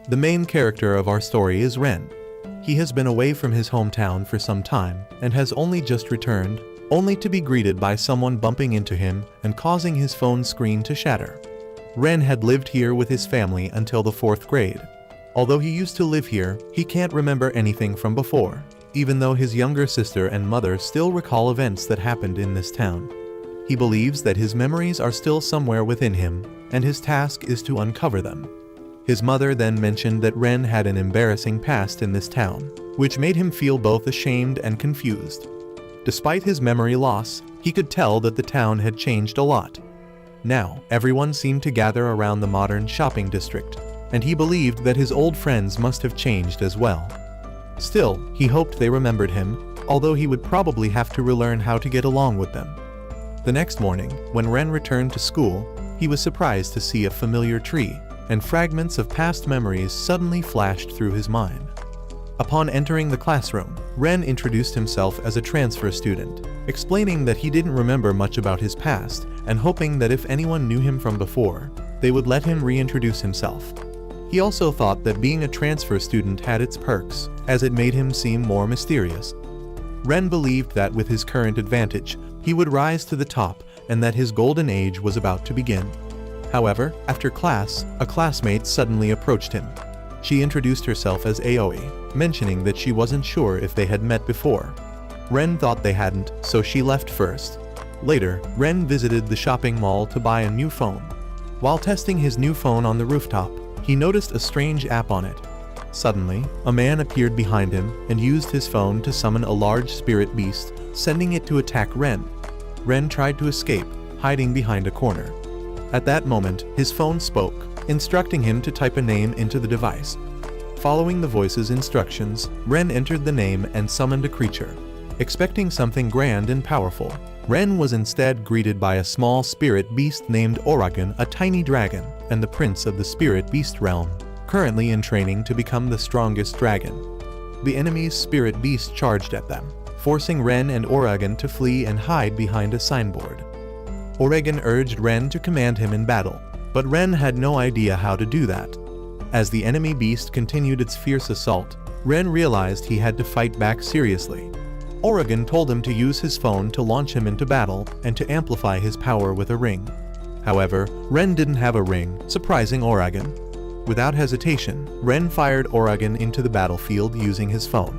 The main character of our story is Ren. He has been away from his hometown for some time and has only just returned, only to be greeted by someone bumping into him and causing his phone screen to shatter. Ren had lived here with his family until the 4th grade. Although he used to live here, he can't remember anything from before, even though his younger sister and mother still recall events that happened in this town. He believes that his memories are still somewhere within him, and his task is to uncover them. His mother then mentioned that Ren had an embarrassing past in this town, which made him feel both ashamed and confused. Despite his memory loss, he could tell that the town had changed a lot. Now, everyone seemed to gather around the modern shopping district, and he believed that his old friends must have changed as well. Still, he hoped they remembered him, although he would probably have to relearn how to get along with them. The next morning, when Ren returned to school, he was surprised to see a familiar tree, and fragments of past memories suddenly flashed through his mind. Upon entering the classroom, Ren introduced himself as a transfer student, explaining that he didn't remember much about his past and hoping that if anyone knew him from before, they would let him reintroduce himself. He also thought that being a transfer student had its perks, as it made him seem more mysterious. Ren believed that with his current advantage, he would rise to the top and that his golden age was about to begin. However, after class, a classmate suddenly approached him. She introduced herself as Aoi, mentioning that she wasn't sure if they had met before. Ren thought they hadn't, so she left first. Later, Ren visited the shopping mall to buy a new phone. While testing his new phone on the rooftop, he noticed a strange app on it. Suddenly, a man appeared behind him and used his phone to summon a large spirit beast, sending it to attack Ren. Ren tried to escape, hiding behind a corner. At that moment, his phone spoke, instructing him to type a name into the device. Following the voice's instructions, Ren entered the name and summoned a creature. Expecting something grand and powerful, Ren was instead greeted by a small spirit beast named Oragon, a tiny dragon, and the prince of the spirit beast realm, currently in training to become the strongest dragon. The enemy's spirit beast charged at them, forcing Ren and Oragon to flee and hide behind a signboard. Oragon urged Ren to command him in battle, but Ren had no idea how to do that. As the enemy beast continued its fierce assault, Ren realized he had to fight back seriously. Oragon told him to use his phone to launch him into battle and to amplify his power with a ring. However, Ren didn't have a ring, surprising Oragon. Without hesitation, Ren fired Oragon into the battlefield using his phone.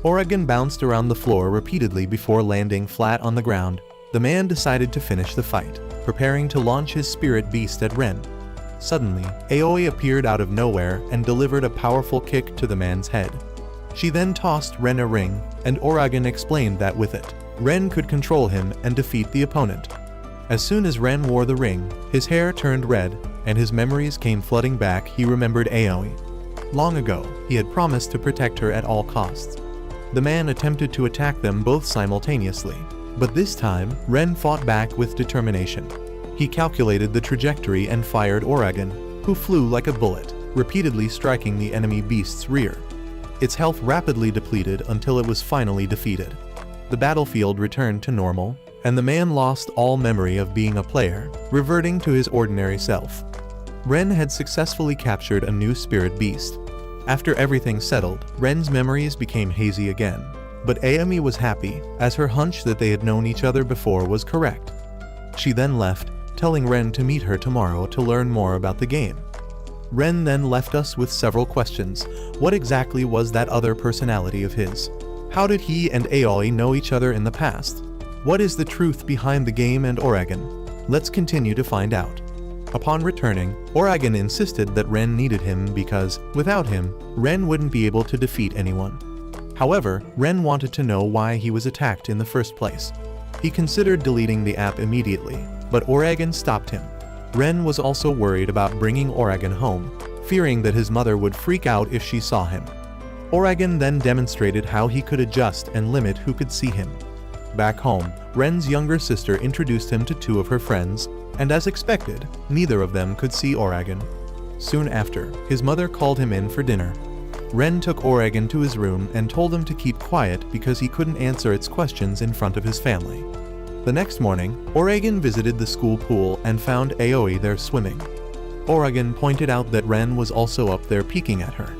Oragon bounced around the floor repeatedly before landing flat on the ground. The man decided to finish the fight, preparing to launch his spirit beast at Ren. Suddenly, Aoi appeared out of nowhere and delivered a powerful kick to the man's head. She then tossed Ren a ring, and Oragon explained that with it, Ren could control him and defeat the opponent. As soon as Ren wore the ring, his hair turned red, and his memories came flooding back. He remembered Aoi. Long ago, he had promised to protect her at all costs. The man attempted to attack them both simultaneously, but this time, Ren fought back with determination. He calculated the trajectory and fired Oragon, who flew like a bullet, repeatedly striking the enemy beast's rear. Its health rapidly depleted until it was finally defeated. The battlefield returned to normal, and the man lost all memory of being a player, reverting to his ordinary self. Ren had successfully captured a new spirit beast. After everything settled, Ren's memories became hazy again. But Aoi was happy, as her hunch that they had known each other before was correct. She then left, telling Ren to meet her tomorrow to learn more about the game. Ren then left us with several questions. What exactly was that other personality of his? How did he and Aoi know each other in the past? What is the truth behind the game and Oragon? Let's continue to find out. Upon returning, Oragon insisted that Ren needed him because, without him, Ren wouldn't be able to defeat anyone. However, Ren wanted to know why he was attacked in the first place. He considered deleting the app immediately, but Oragon stopped him. Ren was also worried about bringing Oragon home, fearing that his mother would freak out if she saw him. Oragon then demonstrated how he could adjust and limit who could see him. Back home, Ren's younger sister introduced him to two of her friends, and as expected, neither of them could see Oragon. Soon after, his mother called him in for dinner. Ren took Oragon to his room and told him to keep quiet because he couldn't answer its questions in front of his family. The next morning, Oragon visited the school pool and found Aoi there swimming. Oregon pointed out that Ren was also up there peeking at her.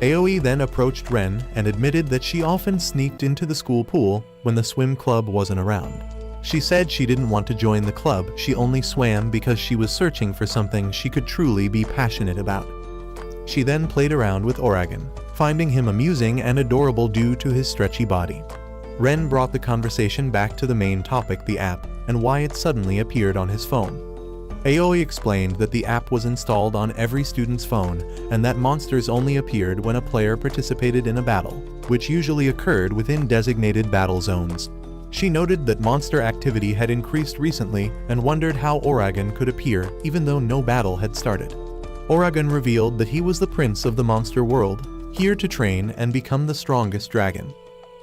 Aoi then approached Ren and admitted that she often sneaked into the school pool when the swim club wasn't around. She said she didn't want to join the club, she only swam because she was searching for something she could truly be passionate about. She then played around with Oregon, finding him amusing and adorable due to his stretchy body. Ren brought the conversation back to the main topic, the app, and why it suddenly appeared on his phone. Aoi explained that the app was installed on every student's phone and that monsters only appeared when a player participated in a battle, which usually occurred within designated battle zones. She noted that monster activity had increased recently and wondered how Oregon could appear even though no battle had started. Oregon revealed that he was the prince of the monster world, here to train and become the strongest dragon.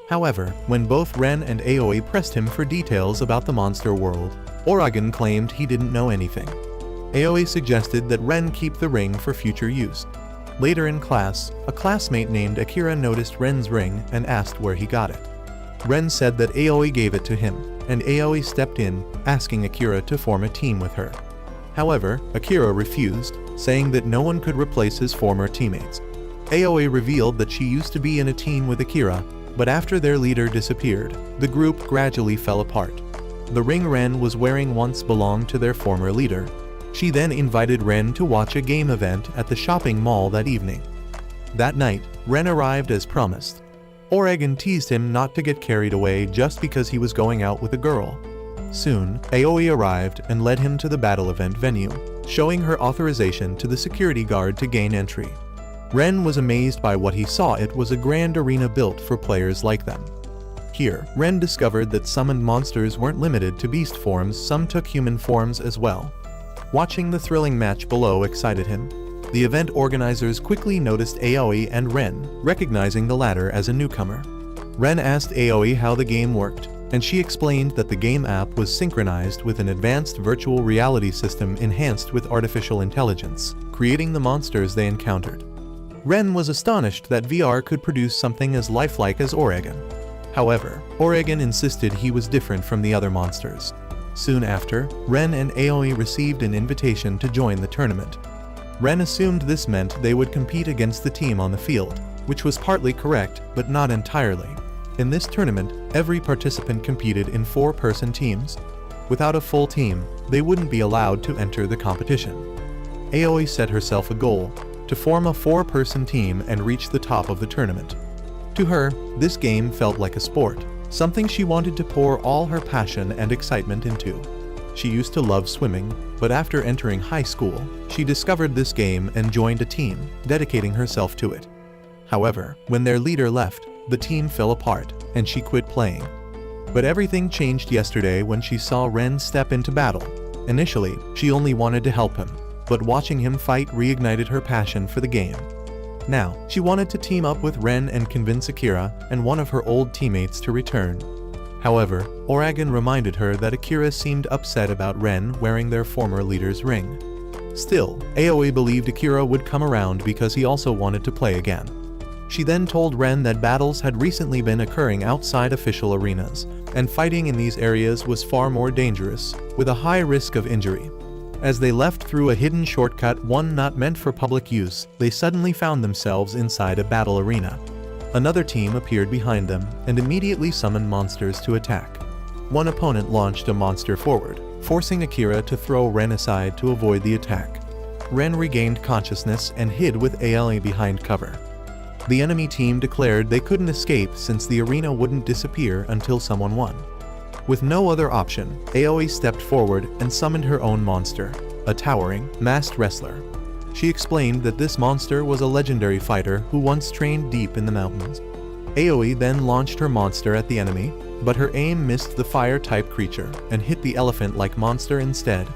However, when both Ren and Aoi pressed him for details about the monster world, Oregon claimed he didn't know anything. Aoi suggested that Ren keep the ring for future use. Later in class, a classmate named Akira noticed Ren's ring and asked where he got it. Ren said that Aoi gave it to him, and Aoi stepped in, asking Akira to form a team with her. However, Akira refused, saying that no one could replace his former teammates. Aoi revealed that she used to be in a team with Akira, but after their leader disappeared, the group gradually fell apart. The ring Ren was wearing once belonged to their former leader. She then invited Ren to watch a game event at the shopping mall that evening. That night, Ren arrived as promised. Oregon teased him not to get carried away just because he was going out with a girl. Soon, Aoi arrived and led him to the battle event venue, showing her authorization to the security guard to gain entry. Ren was amazed by what he saw. It was a grand arena built for players like them. Here, Ren discovered that summoned monsters weren't limited to beast forms, some took human forms as well. Watching the thrilling match below excited him. The event organizers quickly noticed Aoi and Ren, recognizing the latter as a newcomer. Ren asked Aoi how the game worked, and she explained that the game app was synchronized with an advanced virtual reality system enhanced with artificial intelligence, creating the monsters they encountered. Ren was astonished that VR could produce something as lifelike as Oregon. However, Oregon insisted he was different from the other monsters. Soon after, Ren and Aoi received an invitation to join the tournament. Ren assumed this meant they would compete against the team on the field, which was partly correct, but not entirely. In this tournament, every participant competed in 4-person teams. Without a full team, they wouldn't be allowed to enter the competition. Aoi set herself a goal, to form a 4-person team and reach the top of the tournament. To her, this game felt like a sport, something she wanted to pour all her passion and excitement into. She used to love swimming, but after entering high school, she discovered this game and joined a team, dedicating herself to it. However, when their leader left, the team fell apart, and she quit playing. But everything changed yesterday when she saw Ren step into battle. Initially, she only wanted to help him, but watching him fight reignited her passion for the game. Now, she wanted to team up with Ren and convince Akira and one of her old teammates to return. However, Oregon reminded her that Akira seemed upset about Ren wearing their former leader's ring. Still, Aoi believed Akira would come around because he also wanted to play again. She then told Ren that battles had recently been occurring outside official arenas, and fighting in these areas was far more dangerous, with a high risk of injury. As they left through a hidden shortcut, one not meant for public use, they suddenly found themselves inside a battle arena. Another team appeared behind them and immediately summoned monsters to attack. One opponent launched a monster forward, forcing Akira to throw Ren aside to avoid the attack. Ren regained consciousness and hid with Aoi behind cover. The enemy team declared they couldn't escape since the arena wouldn't disappear until someone won. With no other option, Aoi stepped forward and summoned her own monster, a towering, masked wrestler. She explained that this monster was a legendary fighter who once trained deep in the mountains. Aoi then launched her monster at the enemy, but her aim missed the fire-type creature and hit the elephant-like monster instead.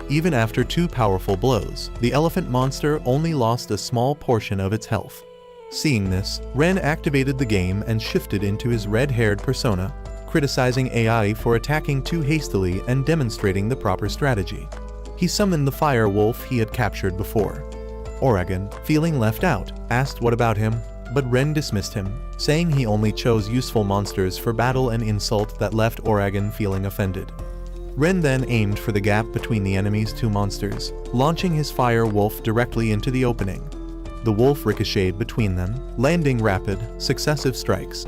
Even after 2 powerful blows, the elephant monster only lost a small portion of its health. Seeing this, Ren activated the game and shifted into his red-haired persona, criticizing Aoi for attacking too hastily and demonstrating the proper strategy. He summoned the fire wolf he had captured before. Oregon, feeling left out, asked what about him, but Ren dismissed him, saying he only chose useful monsters for battle, an insult that left Oregon feeling offended. Ren then aimed for the gap between the enemy's two monsters, launching his fire wolf directly into the opening. The wolf ricocheted between them, landing rapid, successive strikes.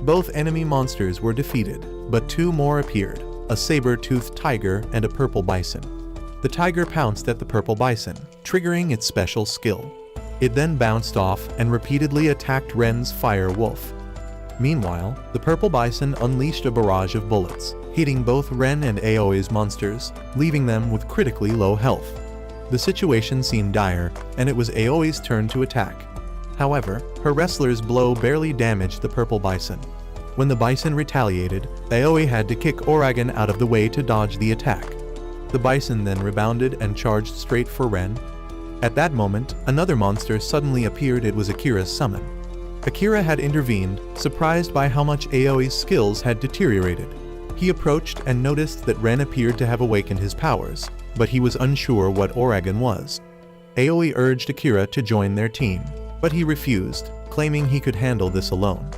Both enemy monsters were defeated, but two more appeared, a saber-toothed tiger and a purple bison. The tiger pounced at the purple bison, triggering its special skill. It then bounced off and repeatedly attacked Ren's fire wolf. Meanwhile, the purple bison unleashed a barrage of bullets, hitting both Ren and Aoi's monsters, leaving them with critically low health. The situation seemed dire, and it was Aoi's turn to attack. However, her wrestler's blow barely damaged the purple bison. When the bison retaliated, Aoi had to kick Uragan out of the way to dodge the attack. The bison then rebounded and charged straight for Ren. At that moment, another monster suddenly appeared. It was Akira's summon. Akira had intervened, surprised by how much Aoi's skills had deteriorated. He approached and noticed that Ren appeared to have awakened his powers, but he was unsure what Uragan was. Aoi urged Akira to join their team, but he refused, claiming he could handle this alone.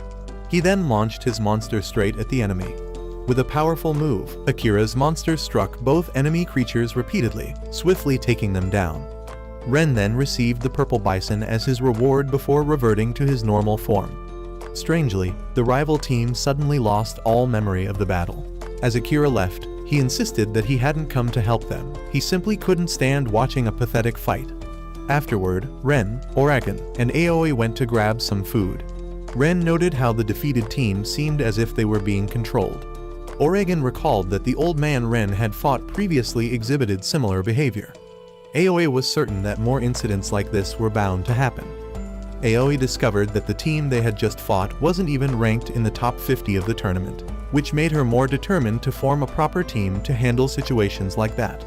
He then launched his monster straight at the enemy. With a powerful move, Akira's monster struck both enemy creatures repeatedly, swiftly taking them down. Ren then received the purple bison as his reward before reverting to his normal form. Strangely, the rival team suddenly lost all memory of the battle. As Akira left, he insisted that he hadn't come to help them. He simply couldn't stand watching a pathetic fight. Afterward, Ren, Uragan, and Aoi went to grab some food. Ren noted how the defeated team seemed as if they were being controlled. Uragan recalled that the old man Ren had fought previously exhibited similar behavior. Aoi was certain that more incidents like this were bound to happen. Aoi discovered that the team they had just fought wasn't even ranked in the top 50 of the tournament, which made her more determined to form a proper team to handle situations like that.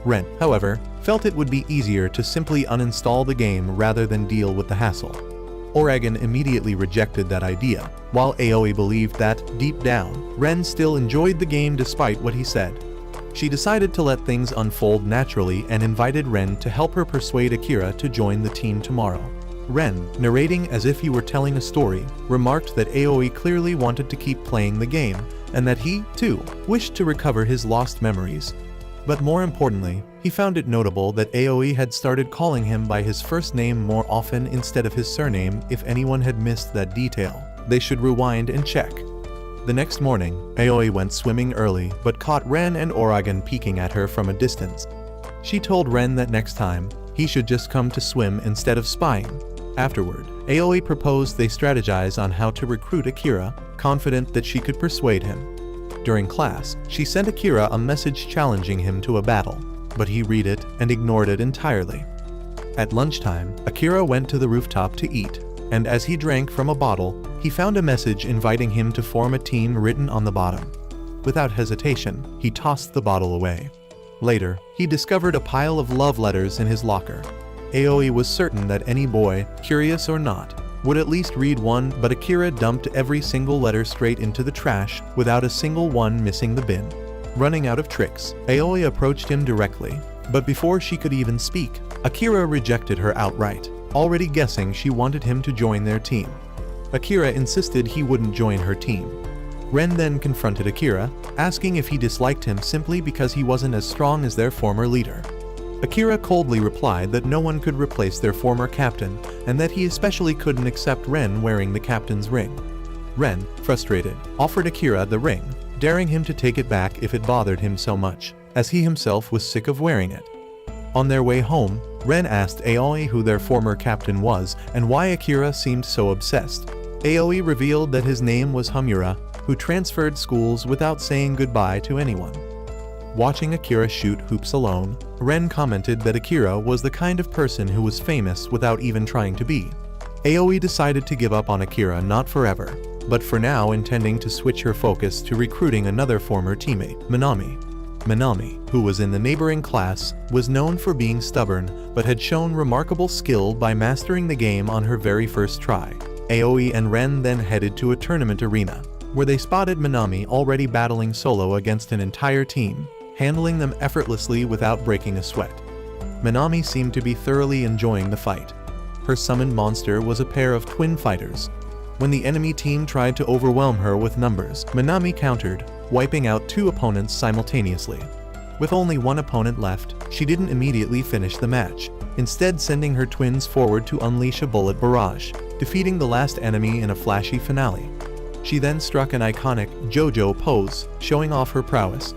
Ren, however, felt it would be easier to simply uninstall the game rather than deal with the hassle. Uragan immediately rejected that idea, while Aoi believed that, deep down, Ren still enjoyed the game despite what he said. She decided to let things unfold naturally and invited Ren to help her persuade Akira to join the team tomorrow. Ren, narrating as if he were telling a story, remarked that Aoi clearly wanted to keep playing the game, and that he, too, wished to recover his lost memories. But more importantly, he found it notable that Aoi had started calling him by his first name more often instead of his surname. If anyone had missed that detail, they should rewind and check. The next morning, Aoi went swimming early but caught Ren and Uragan peeking at her from a distance. She told Ren that next time, he should just come to swim instead of spying. Afterward, Aoi proposed they strategize on how to recruit Akira, confident that she could persuade him. During class, she sent Akira a message challenging him to a battle, but he read it and ignored it entirely. At lunchtime, Akira went to the rooftop to eat, and as he drank from a bottle, he found a message inviting him to form a team written on the bottom. Without hesitation, he tossed the bottle away. Later, he discovered a pile of love letters in his locker. Aoi was certain that any boy, curious or not, would at least read one, but Akira dumped every single letter straight into the trash, without a single one missing the bin. Running out of tricks, Aoi approached him directly, but before she could even speak, Akira rejected her outright, already guessing she wanted him to join their team. Akira insisted he wouldn't join her team. Ren then confronted Akira, asking if he disliked him simply because he wasn't as strong as their former leader. Akira coldly replied that no one could replace their former captain, and that he especially couldn't accept Ren wearing the captain's ring. Ren, frustrated, offered Akira the ring, daring him to take it back if it bothered him so much, as he himself was sick of wearing it. On their way home, Ren asked Aoi who their former captain was and why Akira seemed so obsessed. Aoi revealed that his name was Hamura, who transferred schools without saying goodbye to anyone. Watching Akira shoot hoops alone, Ren commented that Akira was the kind of person who was famous without even trying to be. Aoi decided to give up on Akira not forever, but for now intending to switch her focus to recruiting another former teammate, Minami. Minami, who was in the neighboring class, was known for being stubborn, but had shown remarkable skill by mastering the game on her very first try. Aoi and Ren then headed to a tournament arena, where they spotted Minami already battling solo against an entire team, handling them effortlessly without breaking a sweat. Minami seemed to be thoroughly enjoying the fight. Her summoned monster was a pair of twin fighters. When the enemy team tried to overwhelm her with numbers, Minami countered, wiping out two opponents simultaneously. With only one opponent left, she didn't immediately finish the match, instead sending her twins forward to unleash a bullet barrage, defeating the last enemy in a flashy finale. She then struck an iconic JoJo pose, showing off her prowess.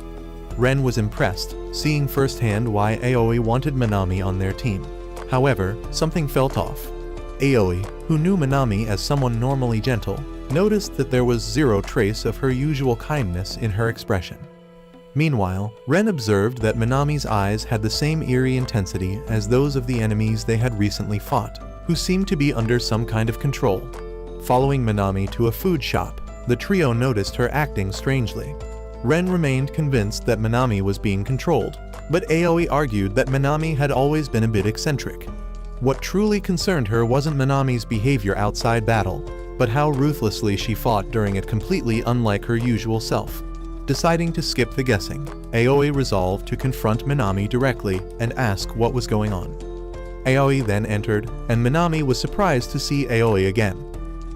Ren was impressed, seeing firsthand why Aoi wanted Minami on their team. However, something felt off. Aoi, who knew Minami as someone normally gentle, noticed that there was zero trace of her usual kindness in her expression. Meanwhile, Ren observed that Minami's eyes had the same eerie intensity as those of the enemies they had recently fought, who seemed to be under some kind of control. Following Minami to a food shop, the trio noticed her acting strangely. Ren remained convinced that Minami was being controlled, but Aoi argued that Minami had always been a bit eccentric. What truly concerned her wasn't Minami's behavior outside battle, but how ruthlessly she fought during it, completely unlike her usual self. Deciding to skip the guessing, Aoi resolved to confront Minami directly and ask what was going on. Aoi then entered, and Minami was surprised to see Aoi again.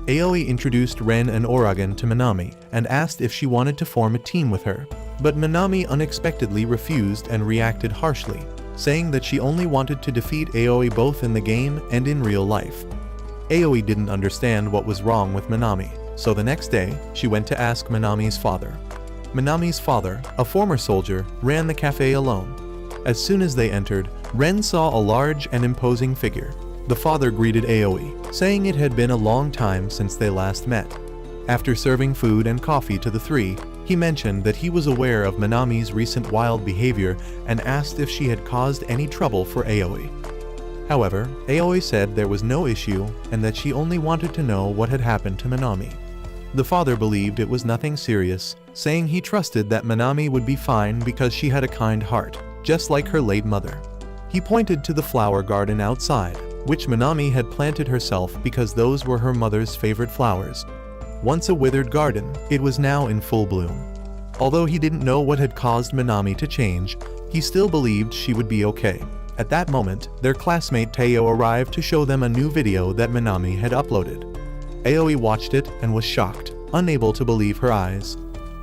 Aoi introduced Ren and Uragan to Minami and asked if she wanted to form a team with her, but Minami unexpectedly refused and reacted harshly, saying that she only wanted to defeat Aoi both in the game and in real life. Aoi didn't understand what was wrong with Minami, so the next day, she went to ask Minami's father. Minami's father, a former soldier, ran the cafe alone. As soon as they entered, Ren saw a large and imposing figure. The father greeted Aoi, saying it had been a long time since they last met. After serving food and coffee to the three, he mentioned that he was aware of Minami's recent wild behavior and asked if she had caused any trouble for Aoi. However, Aoi said there was no issue and that she only wanted to know what had happened to Minami. The father believed it was nothing serious, saying he trusted that Minami would be fine because she had a kind heart, just like her late mother. He pointed to the flower garden outside, which Minami had planted herself because those were her mother's favorite flowers. Once a withered garden, it was now in full bloom. Although he didn't know what had caused Minami to change, he still believed she would be okay. At that moment, their classmate Teo arrived to show them a new video that Minami had uploaded. Aoi watched it and was shocked, unable to believe her eyes.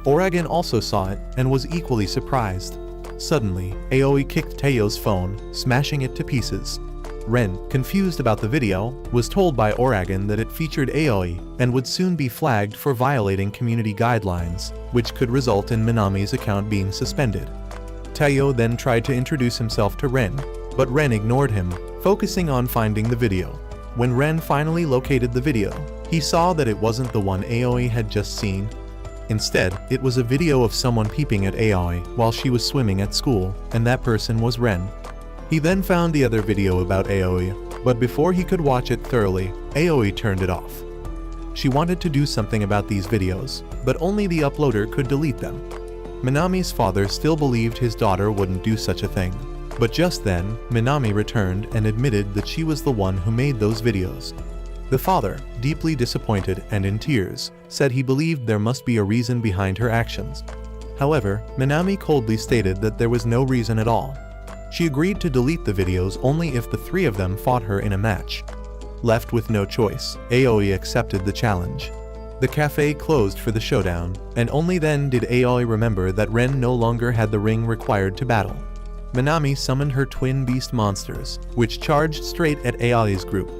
Uragan also saw it and was equally surprised. Suddenly, Aoi kicked Teo's phone, smashing it to pieces. Ren, confused about the video, was told by Uragan that it featured Aoi and would soon be flagged for violating community guidelines, which could result in Minami's account being suspended. Teo then tried to introduce himself to Ren, but Ren ignored him, focusing on finding the video. When Ren finally located the video, he saw that it wasn't the one Aoi had just seen. Instead, it was a video of someone peeping at Aoi while she was swimming at school, and that person was Ren. He then found the other video about Aoi, but before he could watch it thoroughly, Aoi turned it off. She wanted to do something about these videos, but only the uploader could delete them. Minami's father still believed his daughter wouldn't do such a thing, but just then, Minami returned and admitted that she was the one who made those videos. The father, deeply disappointed and in tears, said he believed there must be a reason behind her actions. However, Minami coldly stated that there was no reason at all. She agreed to delete the videos only if the three of them fought her in a match. Left with no choice, Aoi accepted the challenge. The cafe closed for the showdown, and only then did Aoi remember that Ren no longer had the ring required to battle. Minami summoned her twin beast monsters, which charged straight at Aoi's group.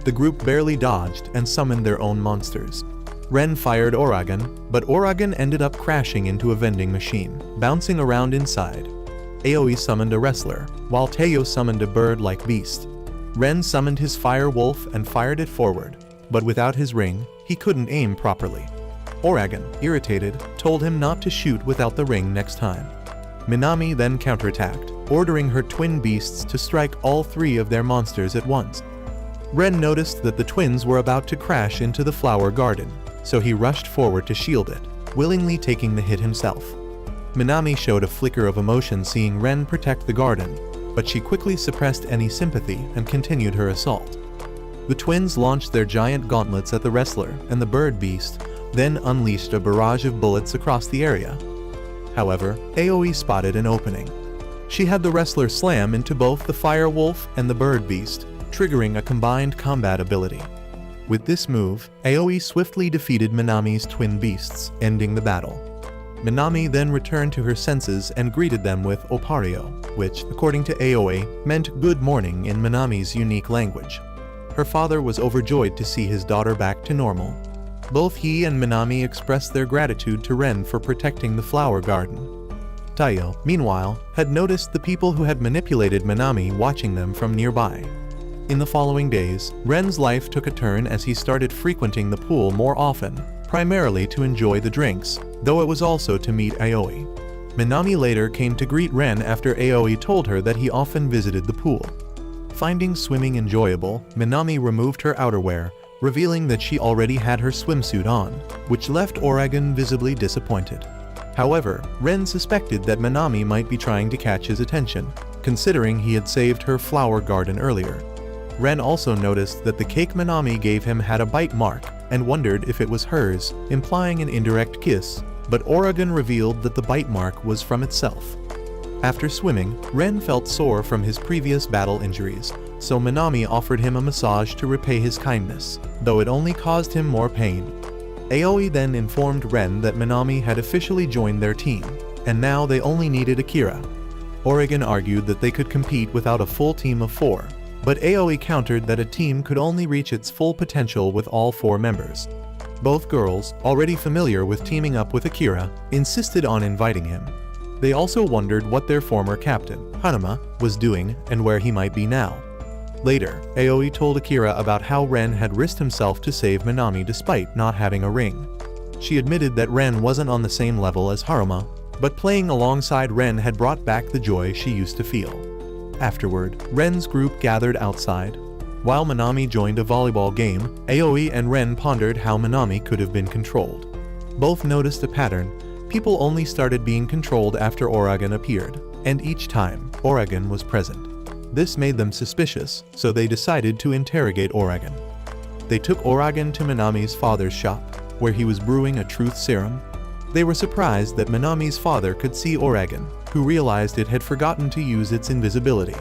The group barely dodged and summoned their own monsters. Ren fired Uragan, but Uragan ended up crashing into a vending machine, bouncing around inside. Aoi summoned a wrestler, while Teo summoned a bird-like beast. Ren summoned his fire wolf and fired it forward, but without his ring, he couldn't aim properly. Uragan, irritated, told him not to shoot without the ring next time. Minami then counterattacked, ordering her twin beasts to strike all three of their monsters at once. Ren noticed that the twins were about to crash into the flower garden, so he rushed forward to shield it, willingly taking the hit himself. Minami showed a flicker of emotion seeing Ren protect the garden, but she quickly suppressed any sympathy and continued her assault. The twins launched their giant gauntlets at the wrestler and the bird beast, then unleashed a barrage of bullets across the area. However, Aoi spotted an opening. She had the wrestler slam into both the fire wolf and the bird beast, triggering a combined combat ability. With this move, Aoi swiftly defeated Minami's twin beasts, ending the battle. Minami then returned to her senses and greeted them with Oppario, which, according to Aoi, meant good morning in Minami's unique language. Her father was overjoyed to see his daughter back to normal. Both he and Minami expressed their gratitude to Ren for protecting the flower garden. Taiyo, meanwhile, had noticed the people who had manipulated Minami watching them from nearby. In the following days, Ren's life took a turn as he started frequenting the pool more often, primarily to enjoy the drinks, though it was also to meet Aoi. Minami later came to greet Ren after Aoi told her that he often visited the pool. Finding swimming enjoyable, Minami removed her outerwear, revealing that she already had her swimsuit on, which left Oragon visibly disappointed. However, Ren suspected that Minami might be trying to catch his attention, considering he had saved her flower garden earlier. Ren also noticed that the cake Minami gave him had a bite mark and wondered if it was hers, implying an indirect kiss, but Oragon revealed that the bite mark was from itself. After swimming, Ren felt sore from his previous battle injuries, so Minami offered him a massage to repay his kindness, though it only caused him more pain. Aoi then informed Ren that Minami had officially joined their team, and now they only needed Akira. Oragon argued that they could compete without a full team of 4. But Aoi countered that a team could only reach its full potential with all 4 members. Both girls, already familiar with teaming up with Akira, insisted on inviting him. They also wondered what their former captain, Hanuma, was doing and where he might be now. Later, Aoi told Akira about how Ren had risked himself to save Minami despite not having a ring. She admitted that Ren wasn't on the same level as Haruma, but playing alongside Ren had brought back the joy she used to feel. Afterward, Ren's group gathered outside. While Minami joined a volleyball game, Aoi and Ren pondered how Minami could have been controlled. Both noticed a pattern. People only started being controlled after Oragon appeared, and each time, Oragon was present. This made them suspicious, so they decided to interrogate Oragon. They took Oragon to Minami's father's shop, where he was brewing a truth serum. They were surprised that Minami's father could see Oragon, who realized it had forgotten to use its invisibility.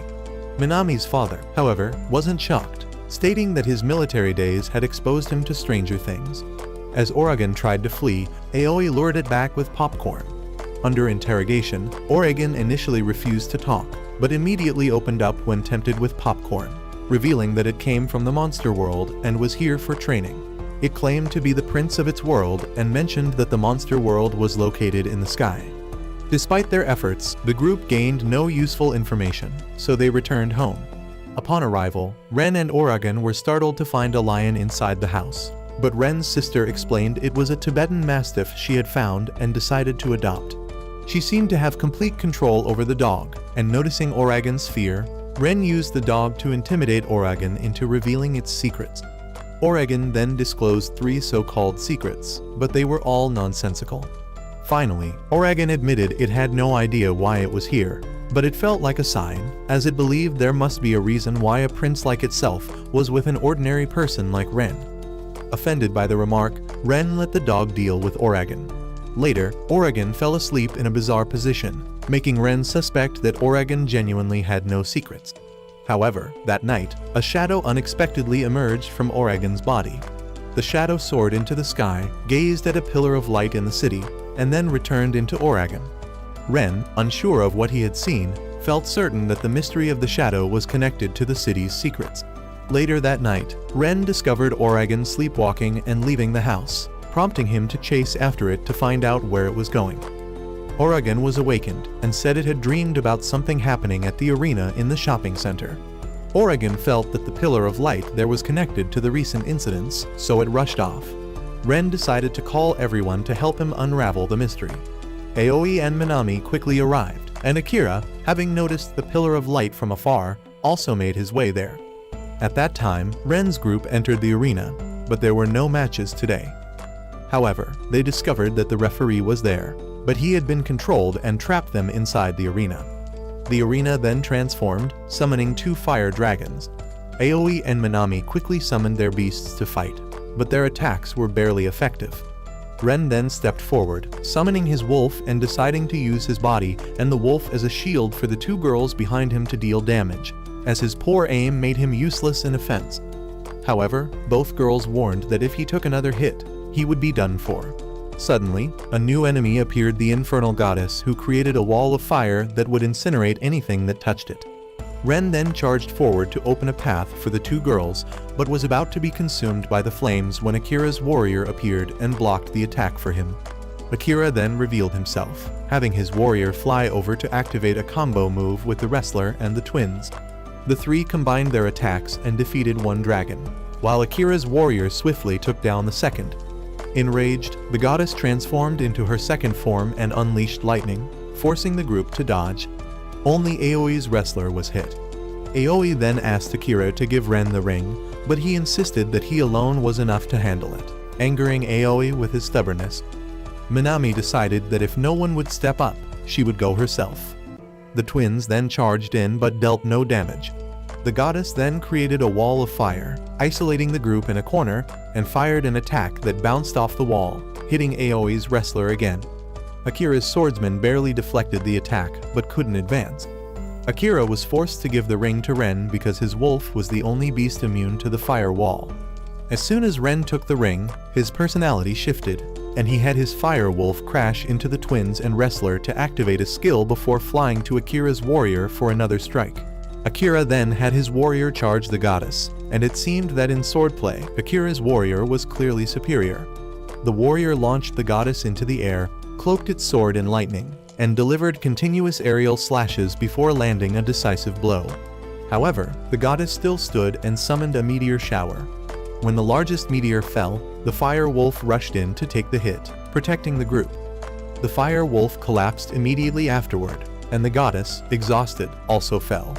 Minami's father, however, wasn't shocked, stating that his military days had exposed him to stranger things. As Oragon tried to flee, Aoi lured it back with popcorn. Under interrogation, Oragon initially refused to talk, but immediately opened up when tempted with popcorn, revealing that it came from the monster world and was here for training. It claimed to be the prince of its world and mentioned that the monster world was located in the sky. Despite their efforts, the group gained no useful information, so they returned home. Upon arrival, Ren and Oragon were startled to find a lion inside the house, but Ren's sister explained it was a Tibetan Mastiff she had found and decided to adopt. She seemed to have complete control over the dog, and noticing Oragon's fear, Ren used the dog to intimidate Oragon into revealing its secrets. Oragon then disclosed 3 so-called secrets, but they were all nonsensical. Finally, Oragon admitted it had no idea why it was here, but it felt like a sign, as it believed there must be a reason why a prince like itself was with an ordinary person like Ren. Offended by the remark, Ren let the dog deal with Oragon. Later, Oragon fell asleep in a bizarre position, making Ren suspect that Oragon genuinely had no secrets. However, that night, a shadow unexpectedly emerged from Oragon's body. The shadow soared into the sky, gazed at a pillar of light in the city, and then returned into Oragon. Ren, unsure of what he had seen, felt certain that the mystery of the shadow was connected to the city's secrets. Later that night, Ren discovered Oragon sleepwalking and leaving the house, prompting him to chase after it to find out where it was going. Oragon was awakened and said it had dreamed about something happening at the arena in the shopping center. Oragon felt that the pillar of light there was connected to the recent incidents, so it rushed off. Ren decided to call everyone to help him unravel the mystery. Aoi and Minami quickly arrived, and Akira, having noticed the pillar of light from afar, also made his way there. At that time, Ren's group entered the arena, but there were no matches today. However, they discovered that the referee was there, but he had been controlled and trapped them inside the arena. The arena then transformed, summoning 2 fire dragons. Aoi and Minami quickly summoned their beasts to fight, but their attacks were barely effective. Ren then stepped forward, summoning his wolf and deciding to use his body and the wolf as a shield for the 2 girls behind him to deal damage, as his poor aim made him useless in offense. However, both girls warned that if he took another hit, he would be done for. Suddenly, a new enemy appeared, the Infernal Goddess, who created a wall of fire that would incinerate anything that touched it. Ren then charged forward to open a path for the two girls, but was about to be consumed by the flames when Akira's warrior appeared and blocked the attack for him. Akira then revealed himself, having his warrior fly over to activate a combo move with the wrestler and the twins. The three combined their attacks and defeated one dragon, while Akira's warrior swiftly took down the second. Enraged, the goddess transformed into her second form and unleashed lightning, forcing the group to dodge. Only Aoi's wrestler was hit. Aoi then asked Akira to give Ren the ring, but he insisted that he alone was enough to handle it, angering Aoi with his stubbornness. Minami decided that if no one would step up, she would go herself. The twins then charged in but dealt no damage. The goddess then created a wall of fire, isolating the group in a corner, and fired an attack that bounced off the wall, hitting Aoi's wrestler again. Akira's swordsman barely deflected the attack but couldn't advance. Akira was forced to give the ring to Ren because his wolf was the only beast immune to the fire wall. As soon as Ren took the ring, his personality shifted, and he had his fire wolf crash into the twins and wrestler to activate a skill before flying to Akira's warrior for another strike. Akira then had his warrior charge the goddess, and it seemed that in swordplay, Akira's warrior was clearly superior. The warrior launched the goddess into the air, cloaked its sword in lightning, and delivered continuous aerial slashes before landing a decisive blow. However, the goddess still stood and summoned a meteor shower. When the largest meteor fell, the fire wolf rushed in to take the hit, protecting the group. The fire wolf collapsed immediately afterward, and the goddess, exhausted, also fell.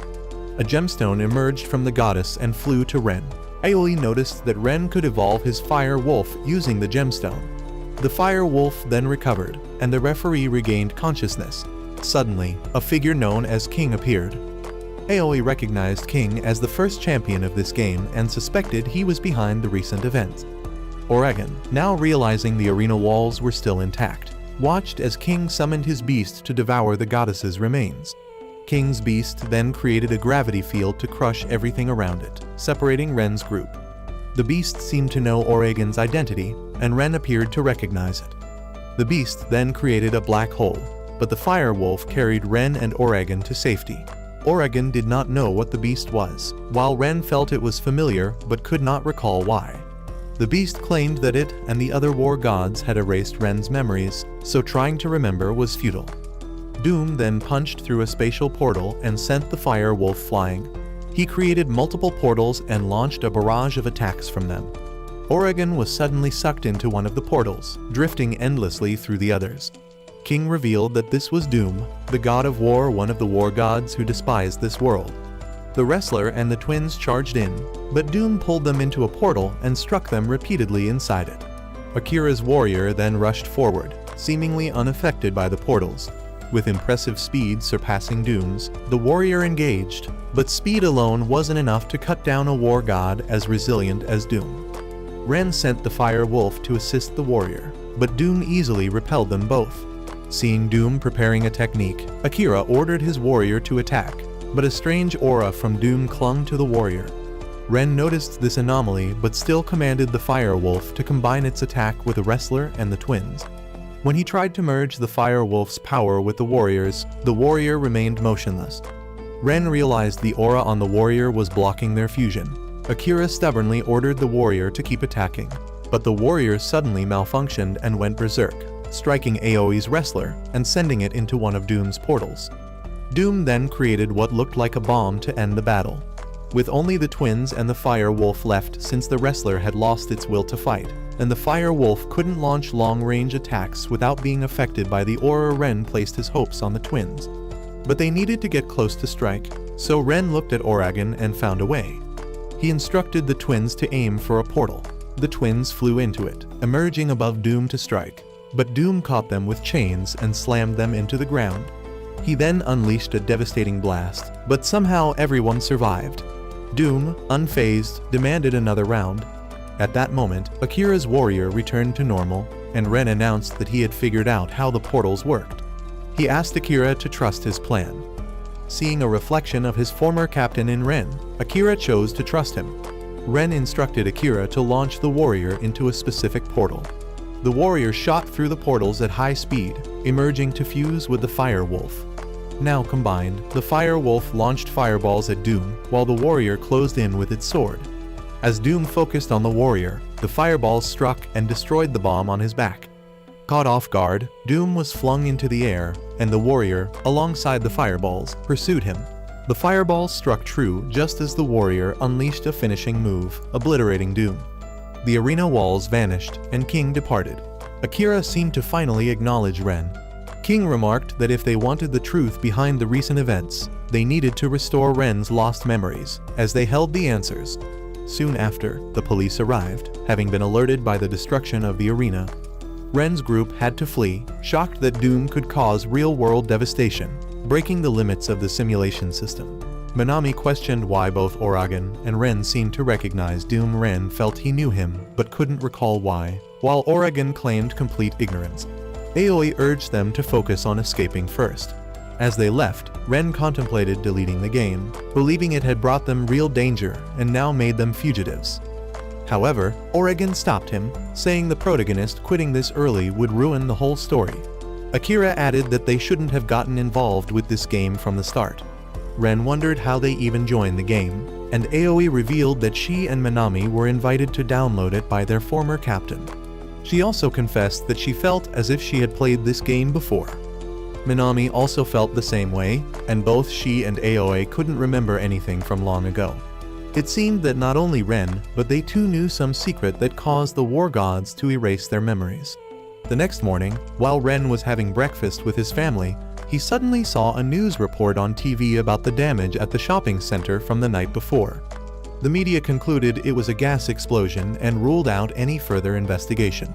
A gemstone emerged from the goddess and flew to Ren. Aoi noticed that Ren could evolve his fire wolf using the gemstone. The fire wolf then recovered, and the referee regained consciousness. Suddenly, a figure known as King appeared. Aoi recognized King as the first champion of this game and suspected he was behind the recent events. Oregon, now realizing the arena walls were still intact, watched as King summoned his beast to devour the goddess's remains. King's beast then created a gravity field to crush everything around it, separating Ren's group. The beast seemed to know Oregon's identity, and Ren appeared to recognize it. The beast then created a black hole, but the fire wolf carried Ren and Oregon to safety. Oregon did not know what the beast was, while Ren felt it was familiar but could not recall why. The beast claimed that it and the other war gods had erased Ren's memories, so trying to remember was futile. Doom then punched through a spatial portal and sent the fire wolf flying. He created multiple portals and launched a barrage of attacks from them. Oregon was suddenly sucked into one of the portals, drifting endlessly through the others. King revealed that this was Doom, the god of war, one of the war gods who despised this world. The wrestler and the twins charged in, but Doom pulled them into a portal and struck them repeatedly inside it. Akira's warrior then rushed forward, seemingly unaffected by the portals. With impressive speed surpassing Doom's, the warrior engaged, but speed alone wasn't enough to cut down a war god as resilient as Doom. Ren sent the fire wolf to assist the warrior, but Doom easily repelled them both. Seeing Doom preparing a technique, Akira ordered his warrior to attack, but a strange aura from Doom clung to the warrior. Ren noticed this anomaly but still commanded the fire wolf to combine its attack with the wrestler and the twins. When he tried to merge the fire wolf's power with the warrior's, the warrior remained motionless. Ren realized the aura on the warrior was blocking their fusion. Akira stubbornly ordered the warrior to keep attacking, but the warrior suddenly malfunctioned and went berserk, striking Aoi's wrestler and sending it into one of Doom's portals. Doom then created what looked like a bomb to end the battle, with only the twins and the fire wolf left since the wrestler had lost its will to fight, and the fire wolf couldn't launch long-range attacks without being affected by the aura. Ren placed his hopes on the twins, but they needed to get close to strike, so Ren looked at Oregon and found a way. He instructed the twins to aim for a portal. The twins flew into it, emerging above Doom to strike, but Doom caught them with chains and slammed them into the ground. He then unleashed a devastating blast, but somehow everyone survived. Doom, unfazed, demanded another round. At that moment, Akira's warrior returned to normal, and Ren announced that he had figured out how the portals worked. He asked Akira to trust his plan. Seeing a reflection of his former captain in Ren, Akira chose to trust him. Ren instructed Akira to launch the warrior into a specific portal. The warrior shot through the portals at high speed, emerging to fuse with the Fire Wolf. Now combined, the Fire Wolf launched fireballs at Doom, while the warrior closed in with its sword. As Doom focused on the warrior, the fireballs struck and destroyed the bomb on his back. Caught off guard, Doom was flung into the air, and the warrior, alongside the fireballs, pursued him. The fireballs struck true just as the warrior unleashed a finishing move, obliterating Doom. The arena walls vanished, and King departed. Akira seemed to finally acknowledge Ren. King remarked that if they wanted the truth behind the recent events, they needed to restore Ren's lost memories, as they held the answers. Soon after, the police arrived, having been alerted by the destruction of the arena. Ren's group had to flee, shocked that Doom could cause real-world devastation, breaking the limits of the simulation system. Minami questioned why both Uragan and Ren seemed to recognize Doom. Ren felt he knew him, but couldn't recall why, while Uragan claimed complete ignorance. Aoi urged them to focus on escaping first. As they left, Ren contemplated deleting the game, believing it had brought them real danger and now made them fugitives. However, Uragan stopped him, saying the protagonist quitting this early would ruin the whole story. Akira added that they shouldn't have gotten involved with this game from the start. Ren wondered how they even joined the game, and Aoi revealed that she and Minami were invited to download it by their former captain. She also confessed that she felt as if she had played this game before. Minami also felt the same way, and both she and Aoi couldn't remember anything from long ago. It seemed that not only Ren, but they too knew some secret that caused the war gods to erase their memories. The next morning, while Ren was having breakfast with his family, he suddenly saw a news report on TV about the damage at the shopping center from the night before. The media concluded it was a gas explosion and ruled out any further investigation.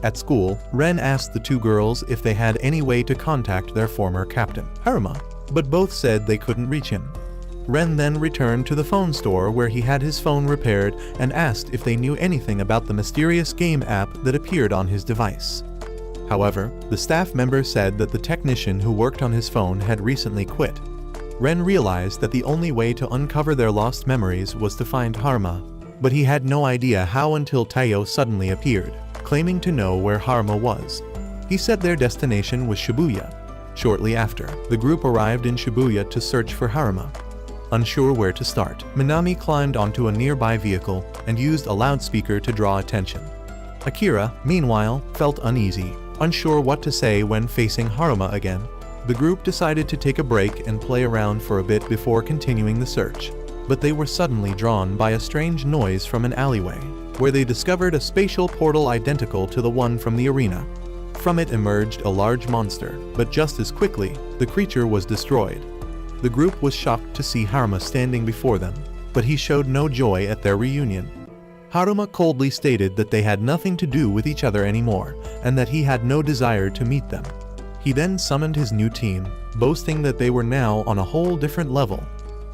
At school, Ren asked the two girls if they had any way to contact their former captain, Haruma, but both said they couldn't reach him. Ren then returned to the phone store where he had his phone repaired and asked if they knew anything about the mysterious game app that appeared on his device. However, the staff member said that the technician who worked on his phone had recently quit. Ren realized that the only way to uncover their lost memories was to find Haruma, but he had no idea how until Taiyo suddenly appeared, claiming to know where Haruma was. He said their destination was Shibuya. Shortly after, the group arrived in Shibuya to search for Haruma. Unsure where to start, Minami climbed onto a nearby vehicle and used a loudspeaker to draw attention. Akira, meanwhile, felt uneasy, unsure what to say when facing Haruma again. The group decided to take a break and play around for a bit before continuing the search, but they were suddenly drawn by a strange noise from an alleyway, where they discovered a spatial portal identical to the one from the arena. From it emerged a large monster, but just as quickly, the creature was destroyed. The group was shocked to see Haruma standing before them, but he showed no joy at their reunion. Haruma coldly stated that they had nothing to do with each other anymore, and that he had no desire to meet them. He then summoned his new team, boasting that they were now on a whole different level.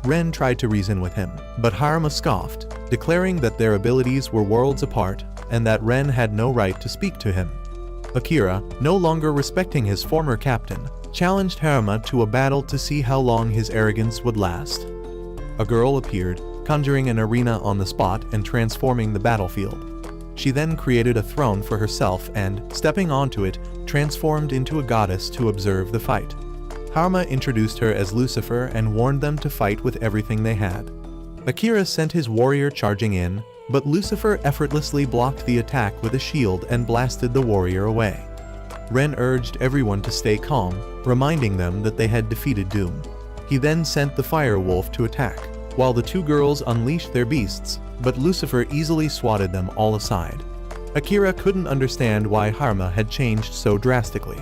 Ren tried to reason with him, but Haruma scoffed, declaring that their abilities were worlds apart, and that Ren had no right to speak to him. Akira, no longer respecting his former captain, challenged Haruma to a battle to see how long his arrogance would last. A girl appeared, conjuring an arena on the spot and transforming the battlefield. She then created a throne for herself and, stepping onto it, transformed into a goddess to observe the fight. Haruma introduced her as Lucifer and warned them to fight with everything they had. Akira sent his warrior charging in, but Lucifer effortlessly blocked the attack with a shield and blasted the warrior away. Ren urged everyone to stay calm, reminding them that they had defeated Doom. He then sent the Fire Wolf to attack, while the two girls unleashed their beasts, but Lucifer easily swatted them all aside. Akira couldn't understand why Haruma had changed so drastically.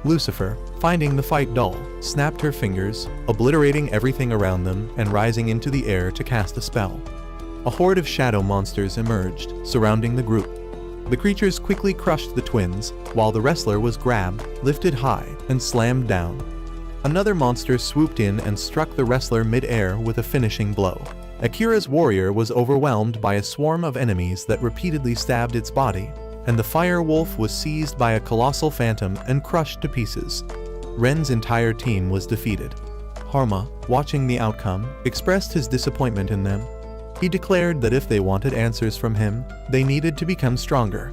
Lucifer, finding the fight dull, snapped her fingers, obliterating everything around them and rising into the air to cast a spell. A horde of shadow monsters emerged, surrounding the group. The creatures quickly crushed the twins, while the wrestler was grabbed, lifted high, and slammed down. Another monster swooped in and struck the wrestler mid-air with a finishing blow. Akira's warrior was overwhelmed by a swarm of enemies that repeatedly stabbed its body, and the Fire Wolf was seized by a colossal phantom and crushed to pieces. Ren's entire team was defeated. Haruma, watching the outcome, expressed his disappointment in them. He declared that if they wanted answers from him, they needed to become stronger.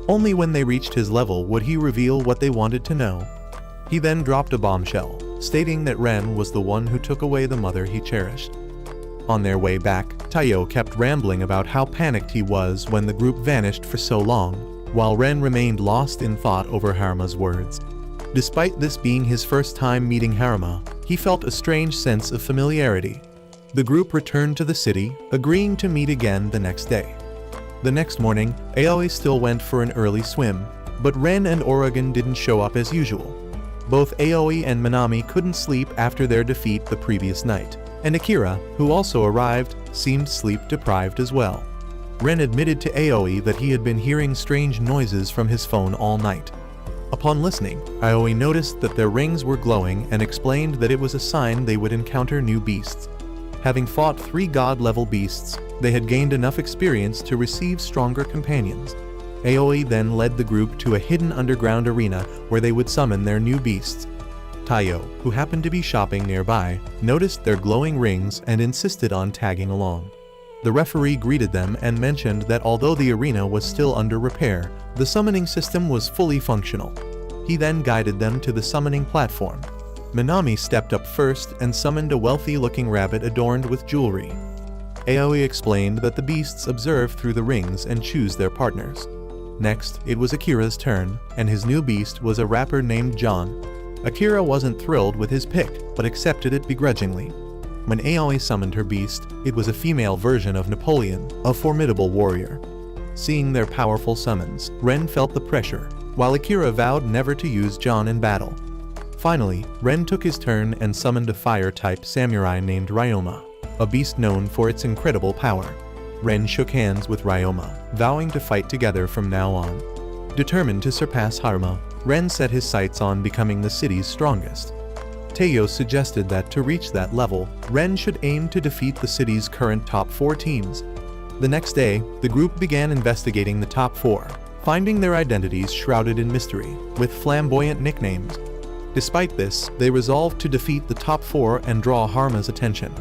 Only when they reached his level would he reveal what they wanted to know. He then dropped a bombshell, stating that Ren was the one who took away the mother he cherished. On their way back, Taiyo kept rambling about how panicked he was when the group vanished for so long, while Ren remained lost in thought over Haruma's words. Despite this being his first time meeting Haruma, he felt a strange sense of familiarity. The group returned to the city, agreeing to meet again the next day. The next morning, Aoi still went for an early swim, but Ren and Orogen didn't show up as usual. Both Aoi and Minami couldn't sleep after their defeat the previous night, and Akira, who also arrived, seemed sleep-deprived as well. Ren admitted to Aoi that he had been hearing strange noises from his phone all night. Upon listening, Aoi noticed that their rings were glowing and explained that it was a sign they would encounter new beasts. Having fought 3 god-level beasts, they had gained enough experience to receive stronger companions. Aoi then led the group to a hidden underground arena where they would summon their new beasts. Taiyo, who happened to be shopping nearby, noticed their glowing rings and insisted on tagging along. The referee greeted them and mentioned that although the arena was still under repair, the summoning system was fully functional. He then guided them to the summoning platform. Minami stepped up first and summoned a wealthy-looking rabbit adorned with jewelry. Aoi explained that the beasts observe through the rings and choose their partners. Next, it was Akira's turn, and his new beast was a rapper named John. Akira wasn't thrilled with his pick, but accepted it begrudgingly. When Aoi summoned her beast, it was a female version of Napoleon, a formidable warrior. Seeing their powerful summons, Ren felt the pressure, while Akira vowed never to use John in battle. Finally, Ren took his turn and summoned a fire-type samurai named Ryoma, a beast known for its incredible power. Ren shook hands with Ryoma, vowing to fight together from now on. Determined to surpass Haruma, Ren set his sights on becoming the city's strongest. Taiyo suggested that to reach that level, Ren should aim to defeat the city's current top 4 teams. The next day, the group began investigating the top 4, finding their identities shrouded in mystery, with flamboyant nicknames. Despite this, they resolved to defeat the top 4 and draw Haruma's attention.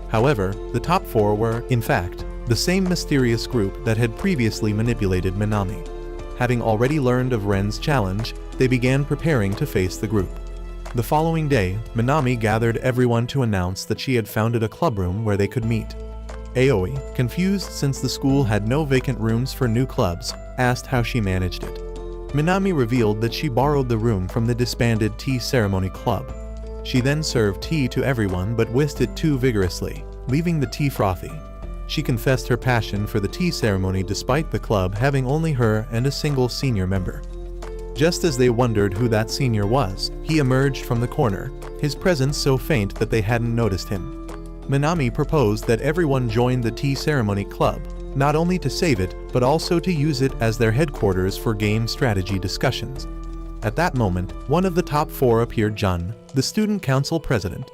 However, the top 4 were, in fact, the same mysterious group that had previously manipulated Minami. Having already learned of Ren's challenge, they began preparing to face the group. The following day, Minami gathered everyone to announce that she had founded a clubroom where they could meet. Aoi, confused since the school had no vacant rooms for new clubs, asked how she managed it. Minami revealed that she borrowed the room from the disbanded tea ceremony club. She then served tea to everyone but whisked it too vigorously, leaving the tea frothy. She confessed her passion for the tea ceremony despite the club having only her and a single senior member. Just as they wondered who that senior was, he emerged from the corner, his presence so faint that they hadn't noticed him. Minami proposed that everyone join the tea ceremony club, not only to save it, but also to use it as their headquarters for game strategy discussions. At that moment, one of the top 4 appeared, Jun, the student council president.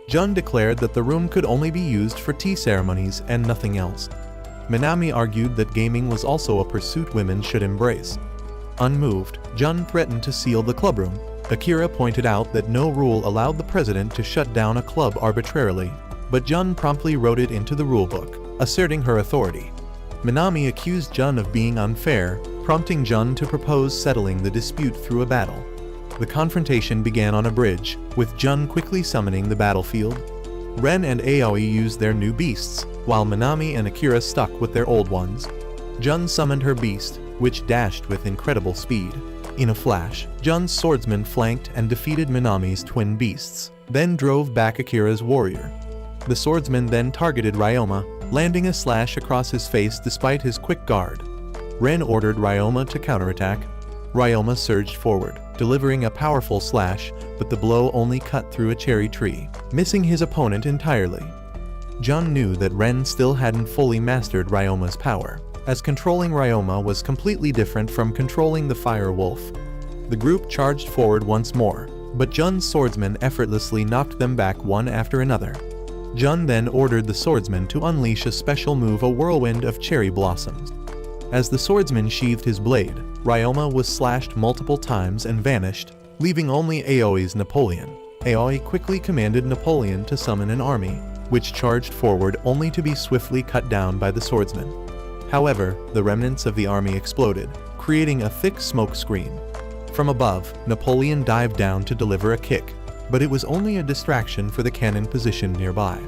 Jun declared that the room could only be used for tea ceremonies and nothing else. Minami argued that gaming was also a pursuit women should embrace. Unmoved, Jun threatened to seal the clubroom. Akira pointed out that no rule allowed the president to shut down a club arbitrarily, but Jun promptly wrote it into the rulebook, asserting her authority. Minami accused Jun of being unfair, prompting Jun to propose settling the dispute through a battle. The confrontation began on a bridge, with Jun quickly summoning the battlefield. Ren and Aoi used their new beasts, while Minami and Akira stuck with their old ones. Jun summoned her beast, which dashed with incredible speed. In a flash, Jun's swordsman flanked and defeated Minami's twin beasts, then drove back Akira's warrior. The swordsman then targeted Ryoma, landing a slash across his face despite his quick guard. Ren ordered Ryoma to counterattack. Ryoma surged forward, delivering a powerful slash, but the blow only cut through a cherry tree, missing his opponent entirely. Jun knew that Ren still hadn't fully mastered Ryoma's power, as controlling Ryoma was completely different from controlling the Fire Wolf. The group charged forward once more, but Jun's swordsman effortlessly knocked them back one after another. Jun then ordered the swordsman to unleash a special move, a whirlwind of cherry blossoms. As the swordsman sheathed his blade, Ryoma was slashed multiple times and vanished, leaving only Aoi's Napoleon. Aoi quickly commanded Napoleon to summon an army, which charged forward only to be swiftly cut down by the swordsman. However, the remnants of the army exploded, creating a thick smoke screen. From above, Napoleon dived down to deliver a kick, but it was only a distraction for the cannon positioned nearby.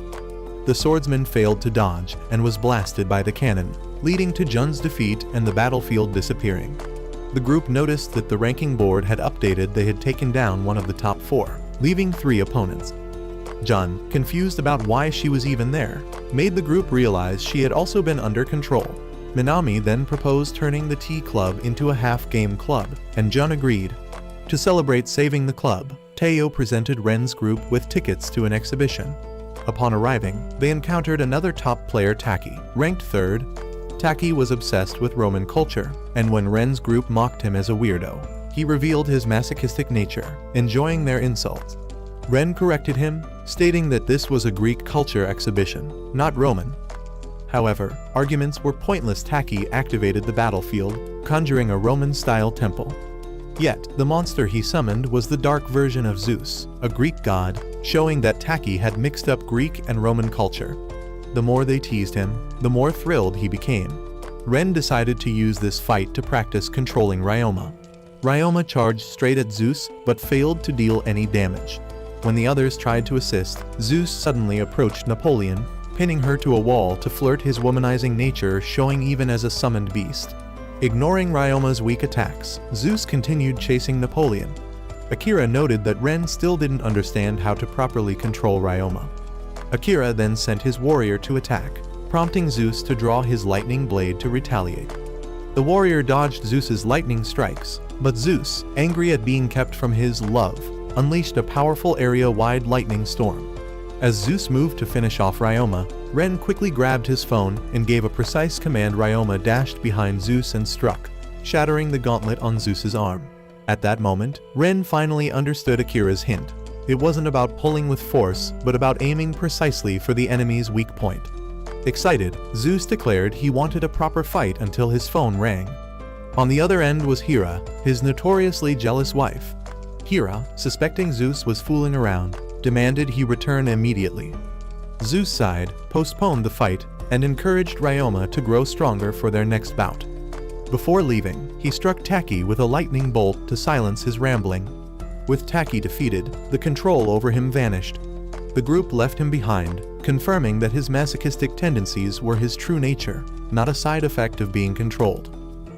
The swordsman failed to dodge and was blasted by the cannon, leading to Jun's defeat and the battlefield disappearing. The group noticed that the ranking board had updated. They had taken down one of the top 4, leaving 3 opponents. Jun, confused about why she was even there, made the group realize she had also been under control. Minami then proposed turning the tea club into a half-game club, and Jun agreed. To celebrate saving the club, Teo presented Ren's group with tickets to an exhibition. Upon arriving, they encountered another top player, Taki, ranked 3rd. Taki was obsessed with Roman culture, and when Ren's group mocked him as a weirdo, he revealed his masochistic nature, enjoying their insults. Ren corrected him, stating that this was a Greek culture exhibition, not Roman. However, arguments were pointless. Taki activated the battlefield, conjuring a Roman-style temple. Yet, the monster he summoned was the dark version of Zeus, a Greek god, showing that Taki had mixed up Greek and Roman culture. The more they teased him, the more thrilled he became. Ren decided to use this fight to practice controlling Ryoma. Ryoma charged straight at Zeus, but failed to deal any damage. When the others tried to assist, Zeus suddenly approached Napoleon, pinning her to a wall to flirt his womanizing nature, showing even as a summoned beast. Ignoring Ryoma's weak attacks, Zeus continued chasing Napoleon. Akira noted that Ren still didn't understand how to properly control Ryoma. Akira then sent his warrior to attack, prompting Zeus to draw his lightning blade to retaliate. The warrior dodged Zeus's lightning strikes, but Zeus, angry at being kept from his love, unleashed a powerful area-wide lightning storm. As Zeus moved to finish off Ryoma, Ren quickly grabbed his phone and gave a precise command. Ryoma dashed behind Zeus and struck, shattering the gauntlet on Zeus's arm. At that moment, Ren finally understood Akira's hint. It wasn't about pulling with force, but about aiming precisely for the enemy's weak point. Excited, Zeus declared he wanted a proper fight until his phone rang. On the other end was Hera, his notoriously jealous wife. Hera, suspecting Zeus was fooling around, demanded he return immediately. Zeus sighed, postponed the fight, and encouraged Ryoma to grow stronger for their next bout. Before leaving, he struck Taki with a lightning bolt to silence his rambling. With Taki defeated, the control over him vanished. The group left him behind, confirming that his masochistic tendencies were his true nature, not a side effect of being controlled.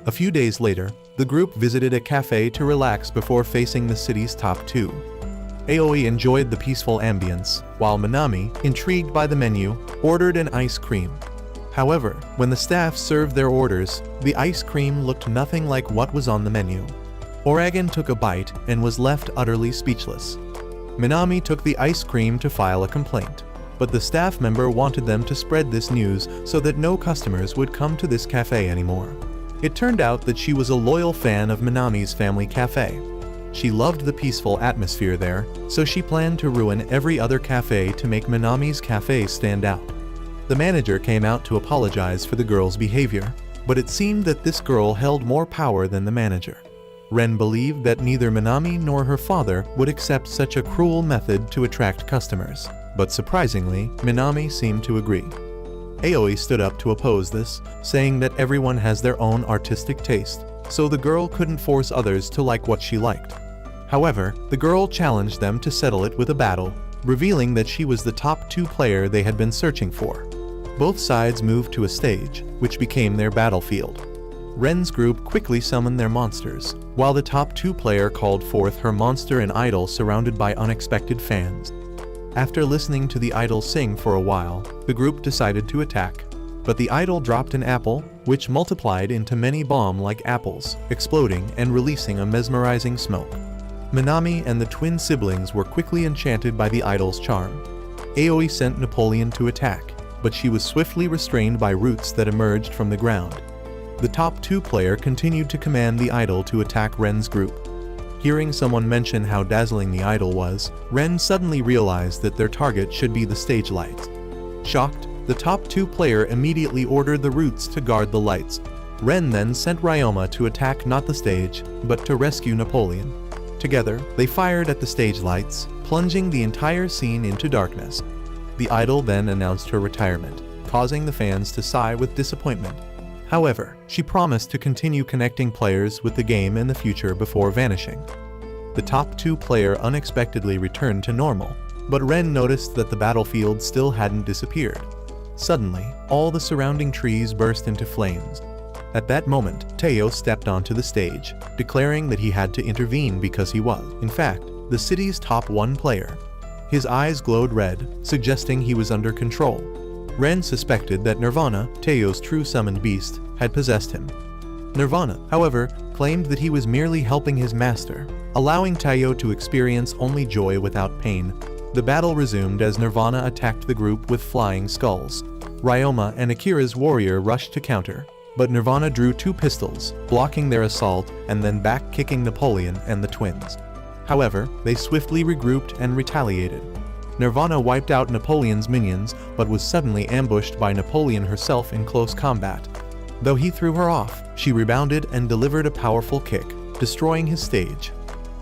A few days later, the group visited a cafe to relax before facing the city's top 2. Aoi enjoyed the peaceful ambience, while Minami, intrigued by the menu, ordered an ice cream. However, when the staff served their orders, the ice cream looked nothing like what was on the menu. Oragon took a bite and was left utterly speechless. Minami took the ice cream to file a complaint, but the staff member wanted them to spread this news so that no customers would come to this cafe anymore. It turned out that she was a loyal fan of Minami's family cafe. She loved the peaceful atmosphere there, so she planned to ruin every other cafe to make Minami's cafe stand out. The manager came out to apologize for the girl's behavior, but it seemed that this girl held more power than the manager. Ren believed that neither Minami nor her father would accept such a cruel method to attract customers, but surprisingly, Minami seemed to agree. Aoi stood up to oppose this, saying that everyone has their own artistic taste, so the girl couldn't force others to like what she liked. However, the girl challenged them to settle it with a battle, revealing that she was the top 2 player they had been searching for. Both sides moved to a stage, which became their battlefield. Ren's group quickly summoned their monsters, while the top 2 player called forth her monster and idol surrounded by unexpected fans. After listening to the idol sing for a while, the group decided to attack. But the idol dropped an apple, which multiplied into many bomb-like apples, exploding and releasing a mesmerizing smoke. Minami and the twin siblings were quickly enchanted by the idol's charm. Aoi sent Napoleon to attack, but she was swiftly restrained by roots that emerged from the ground. The top 2 player continued to command the idol to attack Ren's group. Hearing someone mention how dazzling the idol was, Ren suddenly realized that their target should be the stage lights. Shocked, the top 2 player immediately ordered the roots to guard the lights. Ren then sent Ryoma to attack not the stage, but to rescue Napoleon. Together, they fired at the stage lights, plunging the entire scene into darkness. The idol then announced her retirement, causing the fans to sigh with disappointment. However, she promised to continue connecting players with the game in the future before vanishing. The top 2 player unexpectedly returned to normal, but Ren noticed that the battlefield still hadn't disappeared. Suddenly, all the surrounding trees burst into flames. At that moment, Teo stepped onto the stage, declaring that he had to intervene because he was, in fact, the city's top 1 player. His eyes glowed red, suggesting he was under control. Ren suspected that Nirvana, Teo's true summoned beast, had possessed him. Nirvana, however, claimed that he was merely helping his master, allowing Teo to experience only joy without pain. The battle resumed as Nirvana attacked the group with flying skulls. Ryoma and Akira's warrior rushed to counter, but Nirvana drew 2 pistols, blocking their assault and then back-kicking Napoleon and the twins. However, they swiftly regrouped and retaliated. Nirvana wiped out Napoleon's minions but was suddenly ambushed by Napoleon herself in close combat. Though he threw her off, she rebounded and delivered a powerful kick, destroying his stage.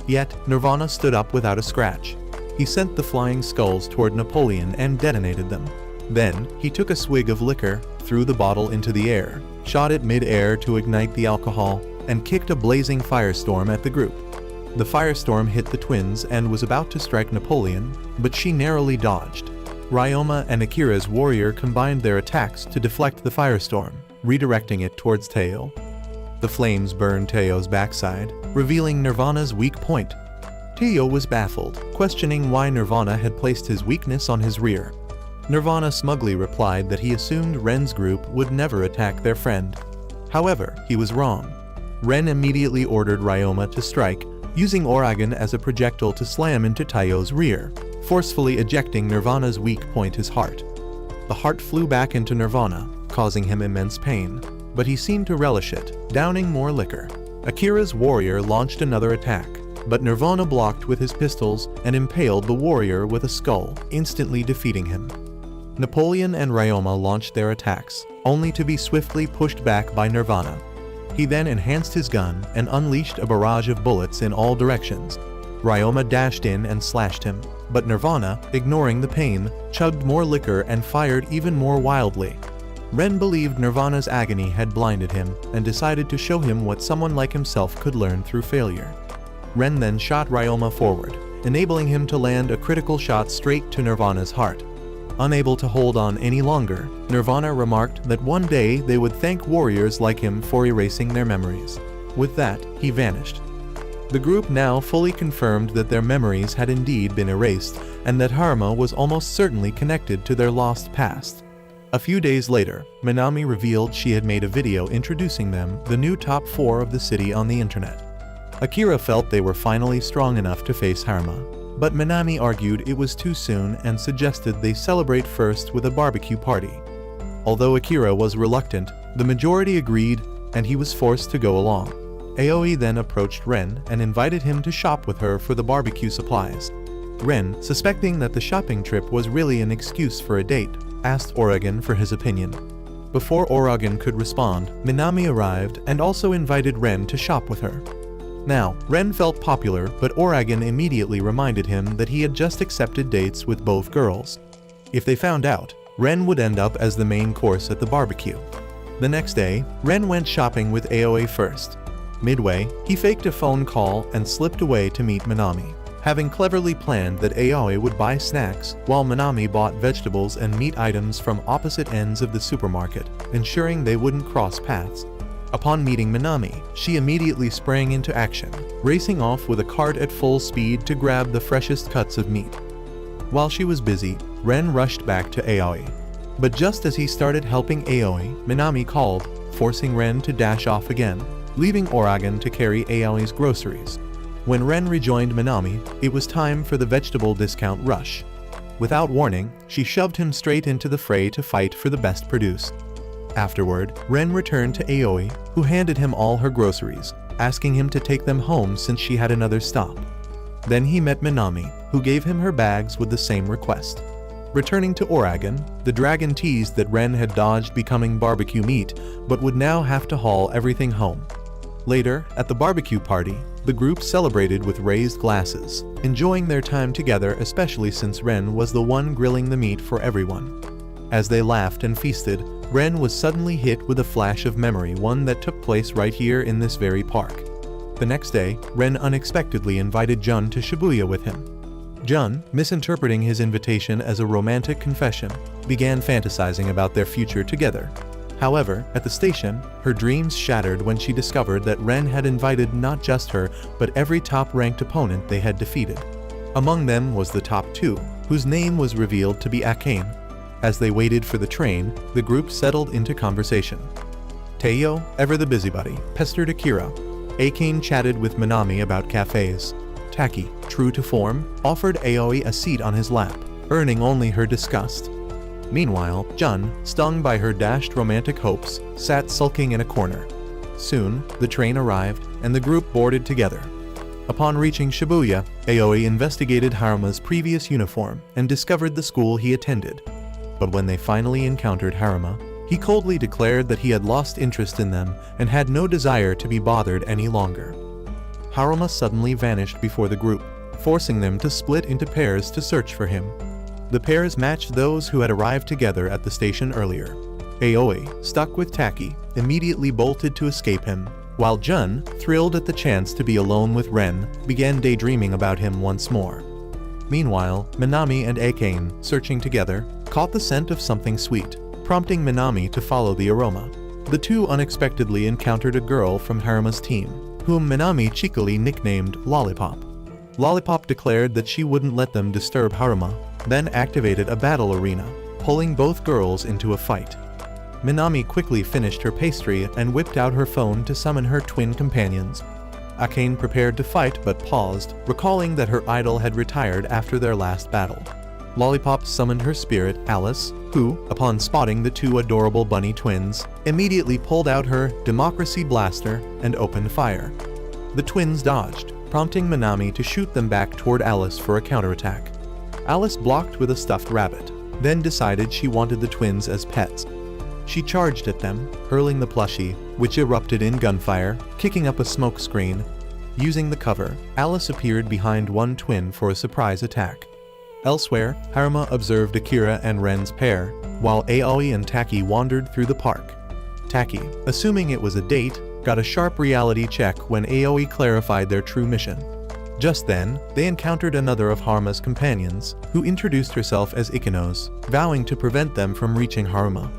Yet, Nirvana stood up without a scratch. He sent the flying skulls toward Napoleon and detonated them. Then, he took a swig of liquor, threw the bottle into the air, shot it mid-air to ignite the alcohol, and kicked a blazing firestorm at the group. The firestorm hit the twins and was about to strike Napoleon, but she narrowly dodged. Ryoma and Akira's warrior combined their attacks to deflect the firestorm, redirecting it towards Teo. The flames burned Teo's backside, revealing Nirvana's weak point. Teo was baffled, questioning why Nirvana had placed his weakness on his rear. Nirvana smugly replied that he assumed Ren's group would never attack their friend. However, he was wrong. Ren immediately ordered Ryoma to strike, using Oragon as a projectile to slam into Teo's rear, forcefully ejecting Nirvana's weak point, his heart. The heart flew back into Nirvana, causing him immense pain, but he seemed to relish it, downing more liquor. Akira's warrior launched another attack, but Nirvana blocked with his pistols and impaled the warrior with a skull, instantly defeating him. Napoleon and Ryoma launched their attacks, only to be swiftly pushed back by Nirvana. He then enhanced his gun and unleashed a barrage of bullets in all directions. Ryoma dashed in and slashed him, but Nirvana, ignoring the pain, chugged more liquor and fired even more wildly. Ren believed Nirvana's agony had blinded him and decided to show him what someone like himself could learn through failure. Ren then shot Ryoma forward, enabling him to land a critical shot straight to Nirvana's heart. Unable to hold on any longer, Nirvana remarked that one day they would thank warriors like him for erasing their memories. With that, he vanished. The group now fully confirmed that their memories had indeed been erased and that Haruma was almost certainly connected to their lost past. A few days later, Minami revealed she had made a video introducing them, the new top 4 of the city, on the internet. Akira felt they were finally strong enough to face Haruma, but Minami argued it was too soon and suggested they celebrate first with a barbecue party. Although Akira was reluctant, the majority agreed and he was forced to go along. Aoi then approached Ren and invited him to shop with her for the barbecue supplies. Ren, suspecting that the shopping trip was really an excuse for a date, asked Oragon for his opinion. Before Oragon could respond, Minami arrived and also invited Ren to shop with her. Now, Ren felt popular, but Oragon immediately reminded him that he had just accepted dates with both girls. If they found out, Ren would end up as the main course at the barbecue. The next day, Ren went shopping with Aoi first. Midway, he faked a phone call and slipped away to meet Minami, having cleverly planned that Aoi would buy snacks while Minami bought vegetables and meat items from opposite ends of the supermarket, ensuring they wouldn't cross paths. Upon meeting Minami, she immediately sprang into action, racing off with a cart at full speed to grab the freshest cuts of meat. While she was busy, Ren rushed back to Aoi. But just as he started helping Aoi, Minami called, forcing Ren to dash off again, leaving Oragon to carry Aoi's groceries. When Ren rejoined Minami, it was time for the vegetable discount rush. Without warning, she shoved him straight into the fray to fight for the best produce. Afterward, Ren returned to Aoi, who handed him all her groceries, asking him to take them home since she had another stop. Then he met Minami, who gave him her bags with the same request. Returning to Oragon, the dragon teased that Ren had dodged becoming barbecue meat, but would now have to haul everything home. Later, at the barbecue party, the group celebrated with raised glasses, enjoying their time together, especially since Ren was the one grilling the meat for everyone. As they laughed and feasted, Ren was suddenly hit with a flash of memory, one that took place right here in this very park. The next day, Ren unexpectedly invited Jun to Shibuya with him. Jun, misinterpreting his invitation as a romantic confession, began fantasizing about their future together. However, at the station, her dreams shattered when she discovered that Ren had invited not just her, but every top-ranked opponent they had defeated. Among them was the top two, whose name was revealed to be Akane. As they waited for the train, the group settled into conversation. Taiyo, ever the busybody, pestered Akira. Akane chatted with Minami about cafes. Taki, true to form, offered Aoi a seat on his lap, earning only her disgust. Meanwhile, Jun, stung by her dashed romantic hopes, sat sulking in a corner. Soon, the train arrived, and the group boarded together. Upon reaching Shibuya, Aoi investigated Haruma's previous uniform and discovered the school he attended. But when they finally encountered Haruma, he coldly declared that he had lost interest in them and had no desire to be bothered any longer. Haruma suddenly vanished before the group, forcing them to split into pairs to search for him. The pairs matched those who had arrived together at the station earlier. Aoi, stuck with Taki, immediately bolted to escape him, while Jun, thrilled at the chance to be alone with Ren, began daydreaming about him once more. Meanwhile, Minami and Akane, searching together, caught the scent of something sweet, prompting Minami to follow the aroma. The two unexpectedly encountered a girl from Haruma's team, whom Minami cheekily nicknamed Lollipop. Lollipop declared that she wouldn't let them disturb Haruma, then activated a battle arena, pulling both girls into a fight. Minami quickly finished her pastry and whipped out her phone to summon her twin companions. Akane prepared to fight but paused, recalling that her idol had retired after their last battle. Lollipop summoned her spirit, Alice, who, upon spotting the two adorable bunny twins, immediately pulled out her Democracy Blaster and opened fire. The twins dodged, prompting Minami to shoot them back toward Alice for a counterattack. Alice blocked with a stuffed rabbit, then decided she wanted the twins as pets. She charged at them, hurling the plushie, which erupted in gunfire, kicking up a smoke screen. Using the cover, Alice appeared behind one twin for a surprise attack. Elsewhere, Haruma observed Akira and Ren's pair, while Aoi and Taki wandered through the park. Taki, assuming it was a date, got a sharp reality check when Aoi clarified their true mission. Just then, they encountered another of Haruma's companions, who introduced herself as Ikenos, vowing to prevent them from reaching Haruma.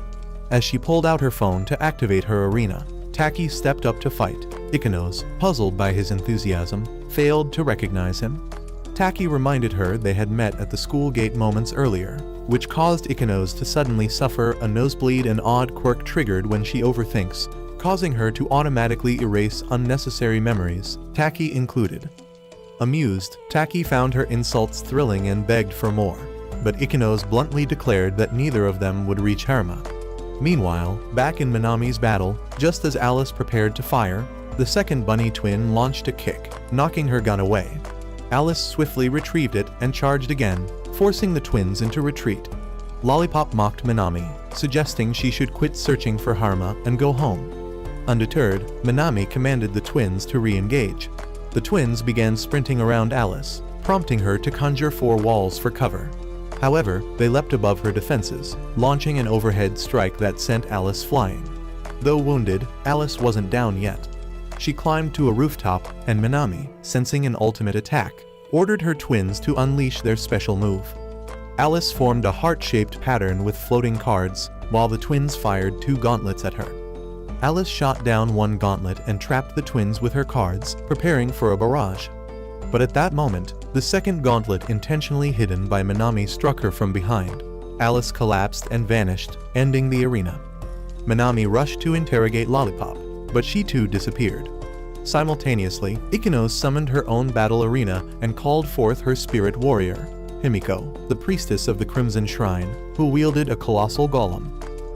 As she pulled out her phone to activate her arena, Taki stepped up to fight. Ikenos, puzzled by his enthusiasm, failed to recognize him. Taki reminded her they had met at the school gate moments earlier, which caused Ikenos to suddenly suffer a nosebleed, an odd quirk triggered when she overthinks, causing her to automatically erase unnecessary memories, Taki included. Amused, Taki found her insults thrilling and begged for more, but Ikenos bluntly declared that neither of them would reach Haruma. Meanwhile, back in Minami's battle, just as Alice prepared to fire, the second bunny twin launched a kick, knocking her gun away. Alice swiftly retrieved it and charged again, forcing the twins into retreat. Lollipop mocked Minami, suggesting she should quit searching for Haruma and go home. Undeterred, Minami commanded the twins to re-engage. The twins began sprinting around Alice, prompting her to conjure 4 walls for cover. However, they leapt above her defenses, launching an overhead strike that sent Alice flying. Though wounded, Alice wasn't down yet. She climbed to a rooftop, and Minami, sensing an ultimate attack, ordered her twins to unleash their special move. Alice formed a heart-shaped pattern with floating cards, while the twins fired 2 gauntlets at her. Alice shot down one gauntlet and trapped the twins with her cards, preparing for a barrage. But at that moment, the second gauntlet intentionally hidden by Minami struck her from behind. Alice collapsed and vanished, ending the arena. Minami rushed to interrogate Lollipop, but she too disappeared. Simultaneously, Ikenos summoned her own battle arena and called forth her spirit warrior, Himiko, the priestess of the Crimson Shrine, who wielded a colossal golem.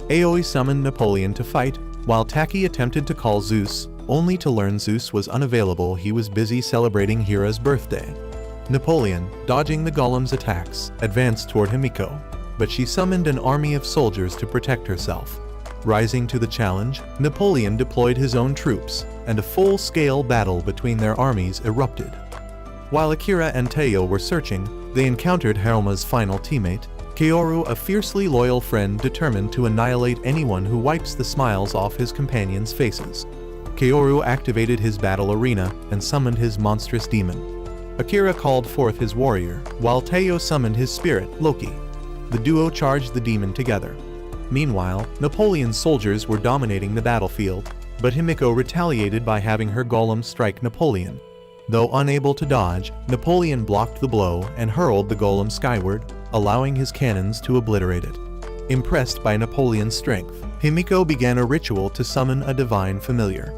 Aoi summoned Napoleon to fight, while Taki attempted to call Zeus, only to learn Zeus was unavailable. He was busy celebrating Hera's birthday. Napoleon, dodging the golem's attacks, advanced toward Himiko, but she summoned an army of soldiers to protect herself. Rising to the challenge, Napoleon deployed his own troops, and a full-scale battle between their armies erupted. While Akira and Taiyo were searching, they encountered Haruma's final teammate, Kaoru, a fiercely loyal friend determined to annihilate anyone who wipes the smiles off his companions' faces. Kaoru activated his battle arena and summoned his monstrous demon. Akira called forth his warrior, while Teo summoned his spirit, Loki. The duo charged the demon together. Meanwhile, Napoleon's soldiers were dominating the battlefield, but Himiko retaliated by having her golem strike Napoleon. Though unable to dodge, Napoleon blocked the blow and hurled the golem skyward, allowing his cannons to obliterate it. Impressed by Napoleon's strength, Himiko began a ritual to summon a divine familiar.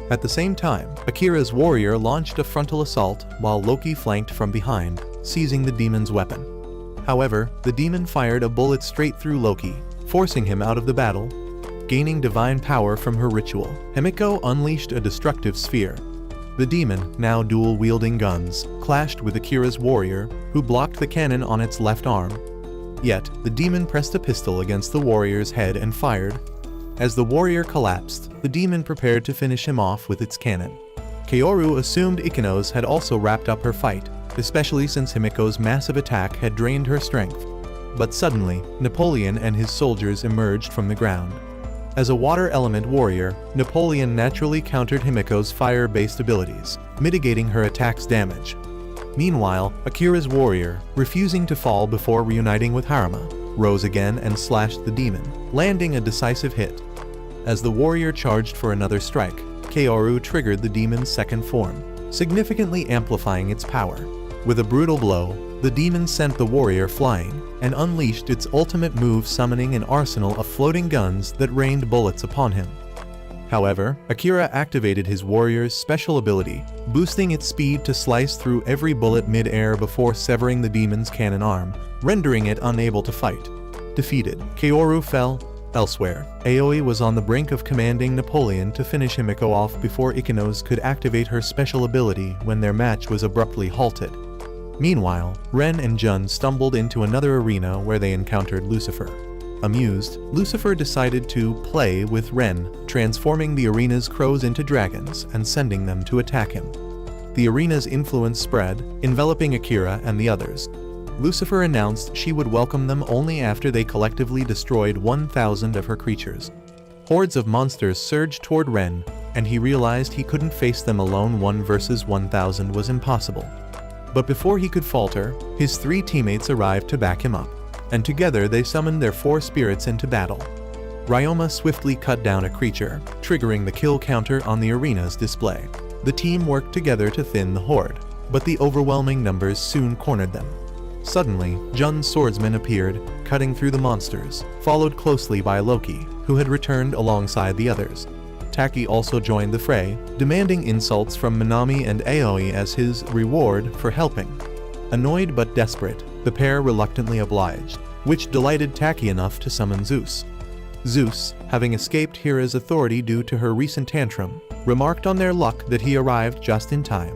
At the same time, Akira's warrior launched a frontal assault while Loki flanked from behind, seizing the demon's weapon. However, the demon fired a bullet straight through Loki, forcing him out of the battle. Gaining divine power from her ritual, Himiko unleashed a destructive sphere. The demon, now dual-wielding guns, clashed with Akira's warrior, who blocked the cannon on its left arm. Yet, the demon pressed a pistol against the warrior's head and fired. As the warrior collapsed, the demon prepared to finish him off with its cannon. Kaoru assumed Ikenos had also wrapped up her fight, especially since Himiko's massive attack had drained her strength. But suddenly, Napoleon and his soldiers emerged from the ground. As a water element warrior, Napoleon naturally countered Himiko's fire-based abilities, mitigating her attack's damage. Meanwhile, Akira's warrior, refusing to fall before reuniting with Haruma, rose again and slashed the demon, landing a decisive hit. As the warrior charged for another strike, Kaoru triggered the demon's second form, significantly amplifying its power. With a brutal blow, the demon sent the warrior flying and unleashed its ultimate move, summoning an arsenal of floating guns that rained bullets upon him. However, Akira activated his warrior's special ability, boosting its speed to slice through every bullet mid-air before severing the demon's cannon arm, rendering it unable to fight. Defeated, Kaoru fell. Elsewhere, Aoi was on the brink of commanding Napoleon to finish Himiko off before Ikenos could activate her special ability when their match was abruptly halted. Meanwhile, Ren and Jun stumbled into another arena where they encountered Lucifer. Amused, Lucifer decided to play with Ren, transforming the arena's crows into dragons and sending them to attack him. The arena's influence spread, enveloping Akira and the others. Lucifer announced she would welcome them only after they collectively destroyed 1,000 of her creatures. Hordes of monsters surged toward Ren, and he realized he couldn't face them alone. 1 versus 1,000 was impossible. But before he could falter, his 3 teammates arrived to back him up, and together they summoned their 4 spirits into battle. Ryoma swiftly cut down a creature, triggering the kill counter on the arena's display. The team worked together to thin the horde, but the overwhelming numbers soon cornered them. Suddenly, Jun's swordsman appeared, cutting through the monsters, followed closely by Loki, who had returned alongside the others. Taki also joined the fray, demanding insults from Minami and Aoi as his reward for helping. Annoyed but desperate, the pair reluctantly obliged, which delighted Taki enough to summon Zeus. Zeus, having escaped Hera's authority due to her recent tantrum, remarked on their luck that he arrived just in time.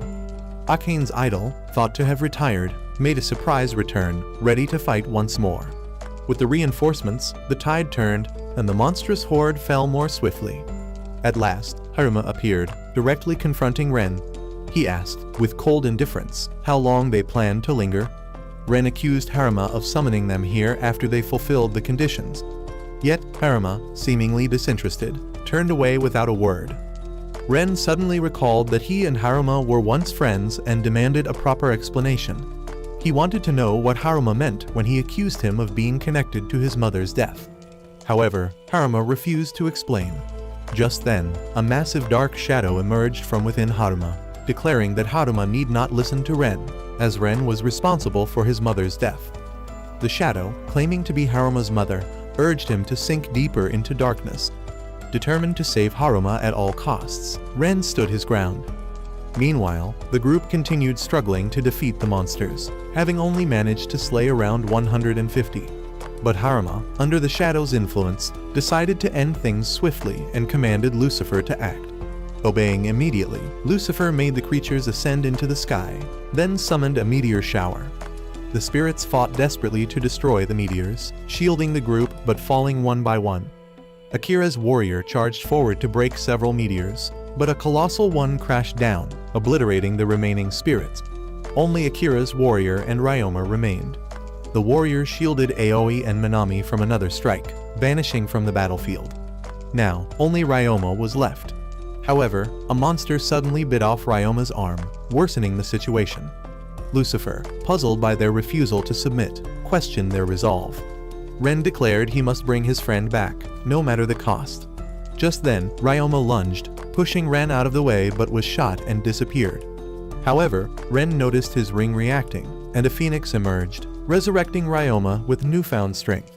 Akane's idol, thought to have retired, made a surprise return, ready to fight once more. With the reinforcements, the tide turned, and the monstrous horde fell more swiftly. At last, Haruma appeared, directly confronting Ren. He asked, with cold indifference, how long they planned to linger. Ren accused Haruma of summoning them here after they fulfilled the conditions. Yet, Haruma, seemingly disinterested, turned away without a word. Ren suddenly recalled that he and Haruma were once friends and demanded a proper explanation. He wanted to know what Haruma meant when he accused him of being connected to his mother's death. However, Haruma refused to explain. Just then, a massive dark shadow emerged from within Haruma, declaring that Haruma need not listen to Ren, as Ren was responsible for his mother's death. The shadow, claiming to be Haruma's mother, urged him to sink deeper into darkness. Determined to save Haruma at all costs, Ren stood his ground. Meanwhile, the group continued struggling to defeat the monsters, having only managed to slay around 150. But Haruma, under the shadow's influence, decided to end things swiftly and commanded Lucifer to act. Obeying immediately, Lucifer made the creatures ascend into the sky, then summoned a meteor shower. The spirits fought desperately to destroy the meteors, shielding the group but falling one by one. Akira's warrior charged forward to break several meteors, but a colossal one crashed down, obliterating the remaining spirits. Only Akira's warrior and Ryoma remained. the warriors shielded Aoi and Minami from another strike, vanishing from the battlefield. Now, only Ryoma was left. However, a monster suddenly bit off Ryoma's arm, worsening the situation. Lucifer, puzzled by their refusal to submit, questioned their resolve. Ren declared he must bring his friend back, no matter the cost. Just then, Ryoma lunged, pushing Ren out of the way but was shot and disappeared. However, Ren noticed his ring reacting, and a phoenix emerged, resurrecting Ryoma with newfound strength.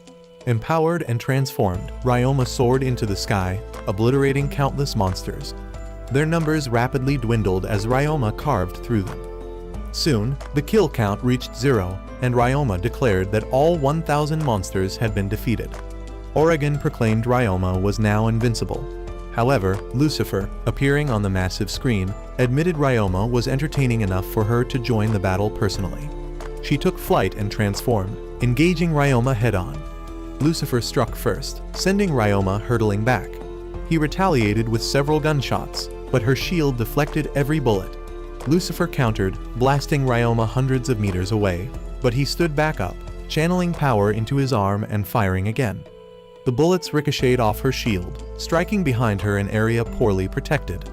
Empowered and transformed, Ryoma soared into the sky, obliterating countless monsters. Their numbers rapidly dwindled as Ryoma carved through them. Soon, the kill count reached 0, and Ryoma declared that all 1,000 monsters had been defeated. Oregon proclaimed Ryoma was now invincible. However, Lucifer, appearing on the massive screen, admitted Ryoma was entertaining enough for her to join the battle personally. She took flight and transformed, engaging Ryoma head-on. Lucifer struck first, sending Ryoma hurtling back. He retaliated with several gunshots, but her shield deflected every bullet. Lucifer countered, blasting Ryoma hundreds of meters away, but he stood back up, channeling power into his arm and firing again. The bullets ricocheted off her shield, striking behind her an area poorly protected.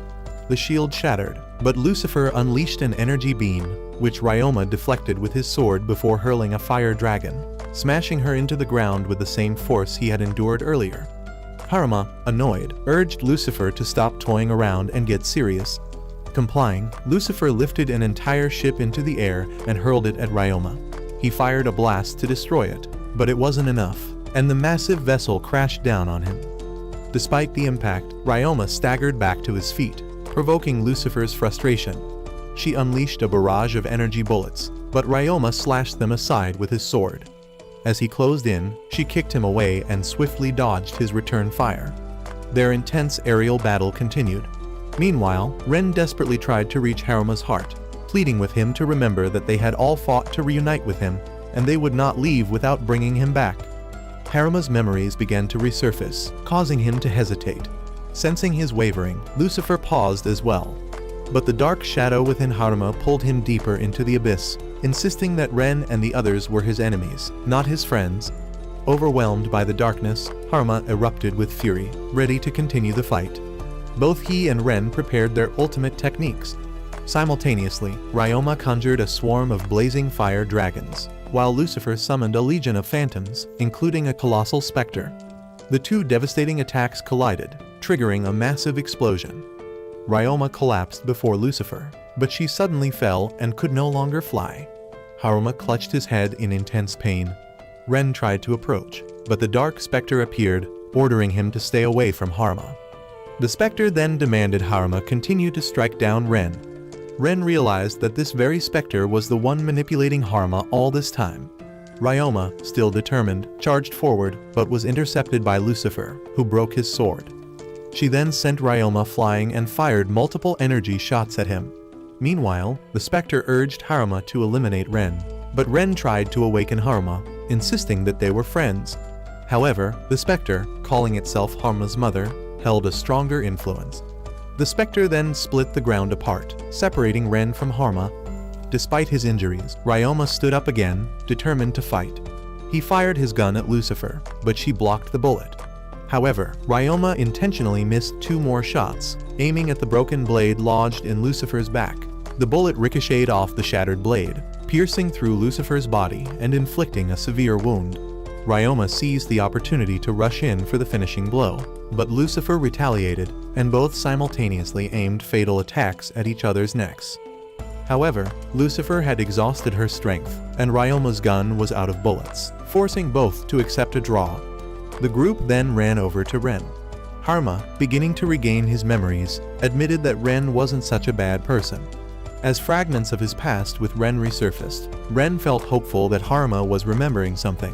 The shield shattered, but Lucifer unleashed an energy beam, which Ryoma deflected with his sword before hurling a fire dragon, smashing her into the ground with the same force he had endured earlier. Haruma, annoyed, urged Lucifer to stop toying around and get serious. Complying, Lucifer lifted an entire ship into the air and hurled it at Ryoma. He fired a blast to destroy it, but it wasn't enough, and the massive vessel crashed down on him. Despite the impact, Ryoma staggered back to his feet, provoking Lucifer's frustration. She unleashed a barrage of energy bullets, but Ryoma slashed them aside with his sword. As he closed in, she kicked him away and swiftly dodged his return fire. Their intense aerial battle continued. Meanwhile, Ren desperately tried to reach Haruma's heart, pleading with him to remember that they had all fought to reunite with him, and they would not leave without bringing him back. Haruma's memories began to resurface, causing him to hesitate. Sensing his wavering, Lucifer paused as well. But the dark shadow within Haruma pulled him deeper into the abyss, insisting that Ren and the others were his enemies, not his friends. Overwhelmed by the darkness, Haruma erupted with fury, ready to continue the fight. Both he and Ren prepared their ultimate techniques. Simultaneously, Ryoma conjured a swarm of blazing fire dragons, while Lucifer summoned a legion of phantoms, including a colossal specter. The two devastating attacks collided, triggering a massive explosion. Ryoma collapsed before Lucifer, but she suddenly fell and could no longer fly. Haruma clutched his head in intense pain. Ren tried to approach, but the dark specter appeared, ordering him to stay away from Haruma. The specter then demanded Haruma continue to strike down Ren. Ren realized that this very specter was the one manipulating Haruma all this time. Ryoma, still determined, charged forward, but was intercepted by Lucifer, who broke his sword. She then sent Ryoma flying and fired multiple energy shots at him. Meanwhile, the specter urged Haruma to eliminate Ren, but Ren tried to awaken Haruma, insisting that they were friends. However, the specter, calling itself Haruma's mother, held a stronger influence. The specter then split the ground apart, separating Ren from Haruma. Despite his injuries, Ryoma stood up again, determined to fight. He fired his gun at Lucifer, but she blocked the bullet. However, Ryoma intentionally missed 2 more shots, aiming at the broken blade lodged in Lucifer's back. The bullet ricocheted off the shattered blade, piercing through Lucifer's body and inflicting a severe wound. Ryoma seized the opportunity to rush in for the finishing blow, but Lucifer retaliated, and both simultaneously aimed fatal attacks at each other's necks. However, Lucifer had exhausted her strength, and Ryoma's gun was out of bullets, forcing both to accept a draw. The group then ran over to Ren. Haruma, beginning to regain his memories, admitted that Ren wasn't such a bad person. As fragments of his past with Ren resurfaced, Ren felt hopeful that Haruma was remembering something.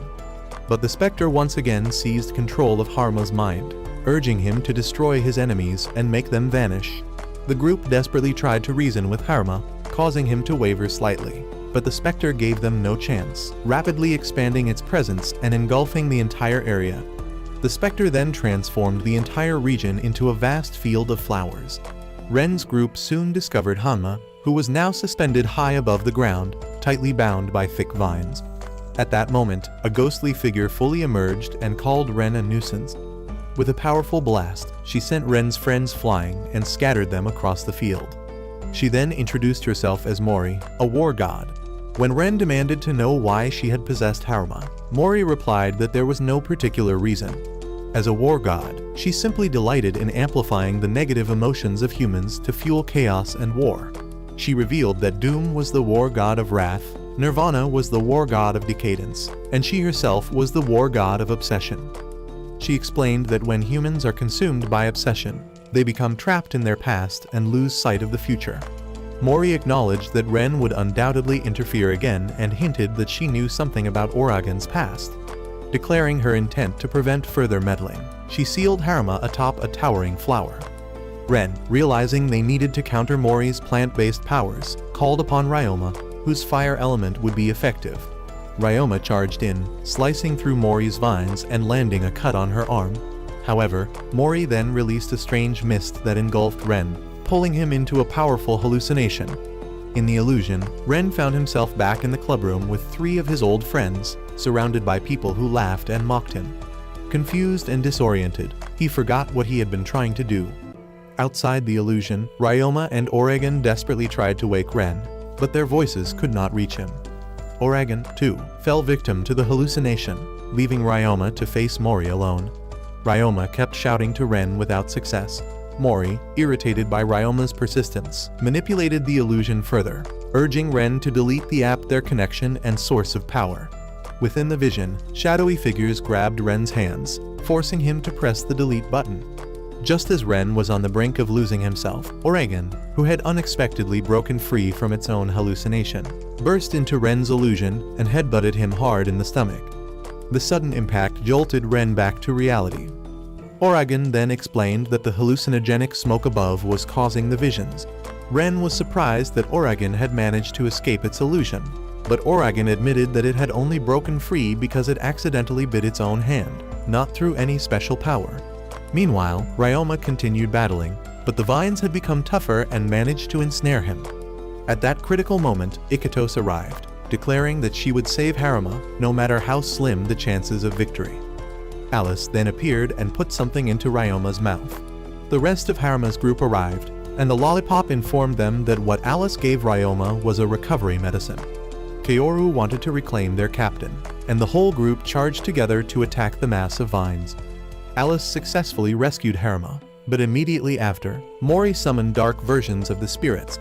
But the specter once again seized control of Haruma's mind, urging him to destroy his enemies and make them vanish. The group desperately tried to reason with Haruma, causing him to waver slightly, but the specter gave them no chance, rapidly expanding its presence and engulfing the entire area. The specter then transformed the entire region into a vast field of flowers. Ren's group soon discovered Hanma, who was now suspended high above the ground, tightly bound by thick vines. At that moment, a ghostly figure fully emerged and called Ren a nuisance. With a powerful blast, she sent Ren's friends flying and scattered them across the field. She then introduced herself as Mori, a war god. When Ren demanded to know why she had possessed Haruma, Mori replied that there was no particular reason. As a war god, she simply delighted in amplifying the negative emotions of humans to fuel chaos and war. She revealed that Doom was the war god of wrath, Nirvana was the war god of decadence, and she herself was the war god of obsession. She explained that when humans are consumed by obsession, they become trapped in their past and lose sight of the future. Mori acknowledged that Ren would undoubtedly interfere again and hinted that she knew something about Uragan's past. Declaring her intent to prevent further meddling, she sealed Haruma atop a towering flower. Ren, realizing they needed to counter Mori's plant-based powers, called upon Ryoma, whose fire element would be effective. Ryoma charged in, slicing through Mori's vines and landing a cut on her arm. However, Mori then released a strange mist that engulfed Ren, pulling him into a powerful hallucination. In the illusion, Ren found himself back in the clubroom with 3 of his old friends, surrounded by people who laughed and mocked him. Confused and disoriented, he forgot what he had been trying to do. Outside the illusion, Ryoma and Uragan desperately tried to wake Ren, but their voices could not reach him. Uragan, too, fell victim to the hallucination, leaving Ryoma to face Mori alone. Ryoma kept shouting to Ren without success. Mori, irritated by Ryoma's persistence, manipulated the illusion further, urging Ren to delete the app, their connection and source of power. Within the vision, shadowy figures grabbed Ren's hands, forcing him to press the delete button. Just as Ren was on the brink of losing himself, Uragan, who had unexpectedly broken free from its own hallucination, burst into Ren's illusion and headbutted him hard in the stomach. The sudden impact jolted Ren back to reality. Uragan then explained that the hallucinogenic smoke above was causing the visions. Ren was surprised that Uragan had managed to escape its illusion, but Uragan admitted that it had only broken free because it accidentally bit its own hand, not through any special power. Meanwhile, Ryoma continued battling, but the vines had become tougher and managed to ensnare him. At that critical moment, Iketos arrived, declaring that she would save Haruma no matter how slim the chances of victory. Alice then appeared and put something into Ryoma's mouth. The rest of Haruma's group arrived, and the lollipop informed them that what Alice gave Ryoma was a recovery medicine. Kaoru wanted to reclaim their captain, and the whole group charged together to attack the mass of vines. Alice successfully rescued Haruma, but immediately after, Mori summoned dark versions of the spirits.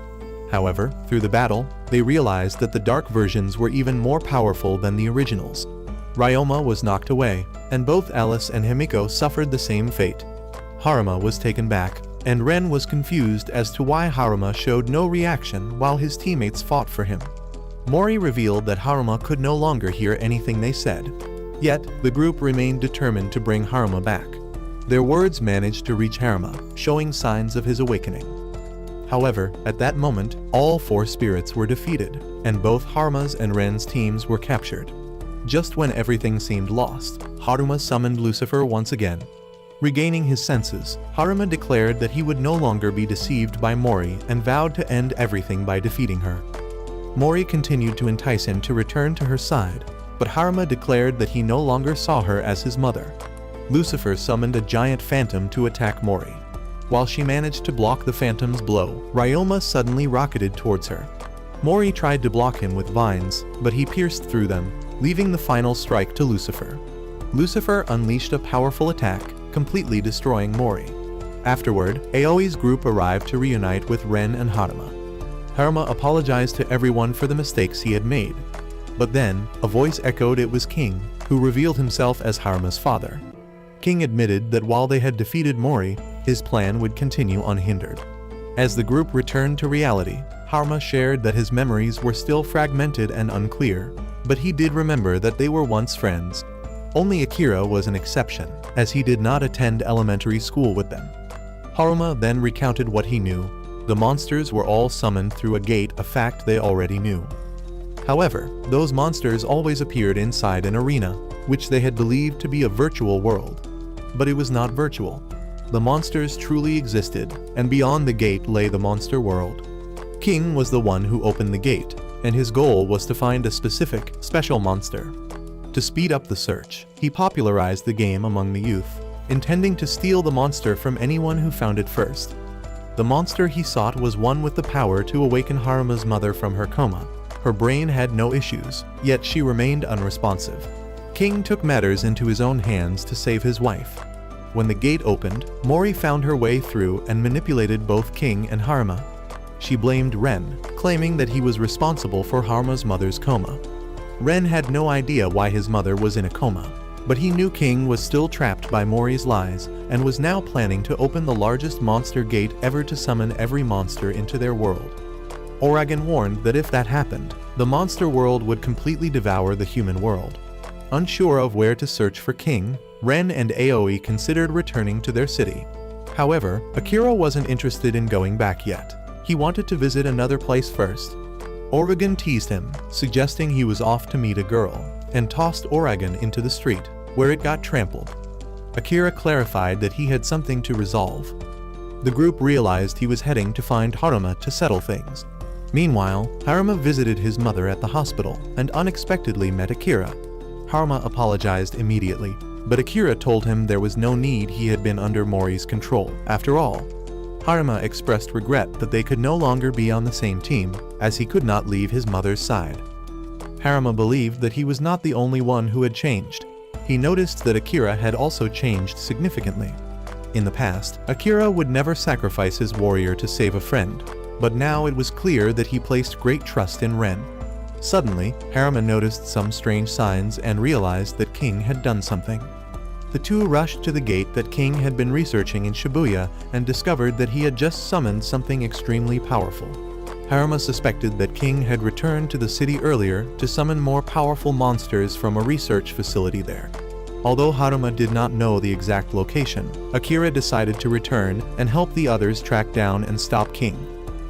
However, through the battle, they realized that the dark versions were even more powerful than the originals. Ryoma was knocked away, and both Alice and Himiko suffered the same fate. Haruma was taken back, and Ren was confused as to why Haruma showed no reaction while his teammates fought for him. Mori revealed that Haruma could no longer hear anything they said. Yet, the group remained determined to bring Haruma back. Their words managed to reach Haruma, showing signs of his awakening. However, at that moment, all 4 spirits were defeated, and both Haruma's and Ren's teams were captured. Just when everything seemed lost, Haruma summoned Lucifer once again. Regaining his senses, Haruma declared that he would no longer be deceived by Mori and vowed to end everything by defeating her. Mori continued to entice him to return to her side, but Haruma declared that he no longer saw her as his mother. Lucifer summoned a giant phantom to attack Mori. While she managed to block the phantom's blow, Ryoma suddenly rocketed towards her. Mori tried to block him with vines, but he pierced through them, leaving the final strike to Lucifer. Lucifer unleashed a powerful attack, completely destroying Mori. Afterward, Aoi's group arrived to reunite with Ren and Haruma. Haruma apologized to everyone for the mistakes he had made. But then, a voice echoed it was King, who revealed himself as Haruma's father. King admitted that while they had defeated Mori, his plan would continue unhindered. As the group returned to reality, Haruma shared that his memories were still fragmented and unclear, but he did remember that they were once friends. Only Akira was an exception, as he did not attend elementary school with them. Haruma then recounted what he knew. The monsters were all summoned through a gate, a fact they already knew. However, those monsters always appeared inside an arena, which they had believed to be a virtual world. But it was not virtual. The monsters truly existed, and beyond the gate lay the monster world. King was the one who opened the gate, and his goal was to find a specific, special monster. To speed up the search, he popularized the game among the youth, intending to steal the monster from anyone who found it first. The monster he sought was one with the power to awaken Haruma's mother from her coma. Her brain had no issues, yet she remained unresponsive. King took matters into his own hands to save his wife. When the gate opened, Mori found her way through and manipulated both King and Haruma. She blamed Ren, claiming that he was responsible for Haruma's mother's coma. Ren had no idea why his mother was in a coma, but he knew King was still trapped by Mori's lies and was now planning to open the largest monster gate ever to summon every monster into their world. Uragan warned that if that happened, the monster world would completely devour the human world. Unsure of where to search for King, Ren and Aoi considered returning to their city. However, Akira wasn't interested in going back yet. He wanted to visit another place first. Uragan teased him, suggesting he was off to meet a girl, and tossed Uragan into the street, where it got trampled. Akira clarified that he had something to resolve. The group realized he was heading to find Haruma to settle things. Meanwhile, Haruma visited his mother at the hospital and unexpectedly met Akira. Haruma apologized immediately, but Akira told him there was no need, he had been under Mori's control. After all, Haruma expressed regret that they could no longer be on the same team, as he could not leave his mother's side. Haruma believed that he was not the only one who had changed. He noticed that Akira had also changed significantly. In the past, Akira would never sacrifice his warrior to save a friend, but now it was clear that he placed great trust in Ren. Suddenly, Haruma noticed some strange signs and realized that King had done something. The two rushed to the gate that King had been researching in Shibuya and discovered that he had just summoned something extremely powerful. Haruma suspected that King had returned to the city earlier to summon more powerful monsters from a research facility there. Although Haruma did not know the exact location, Akira decided to return and help the others track down and stop King.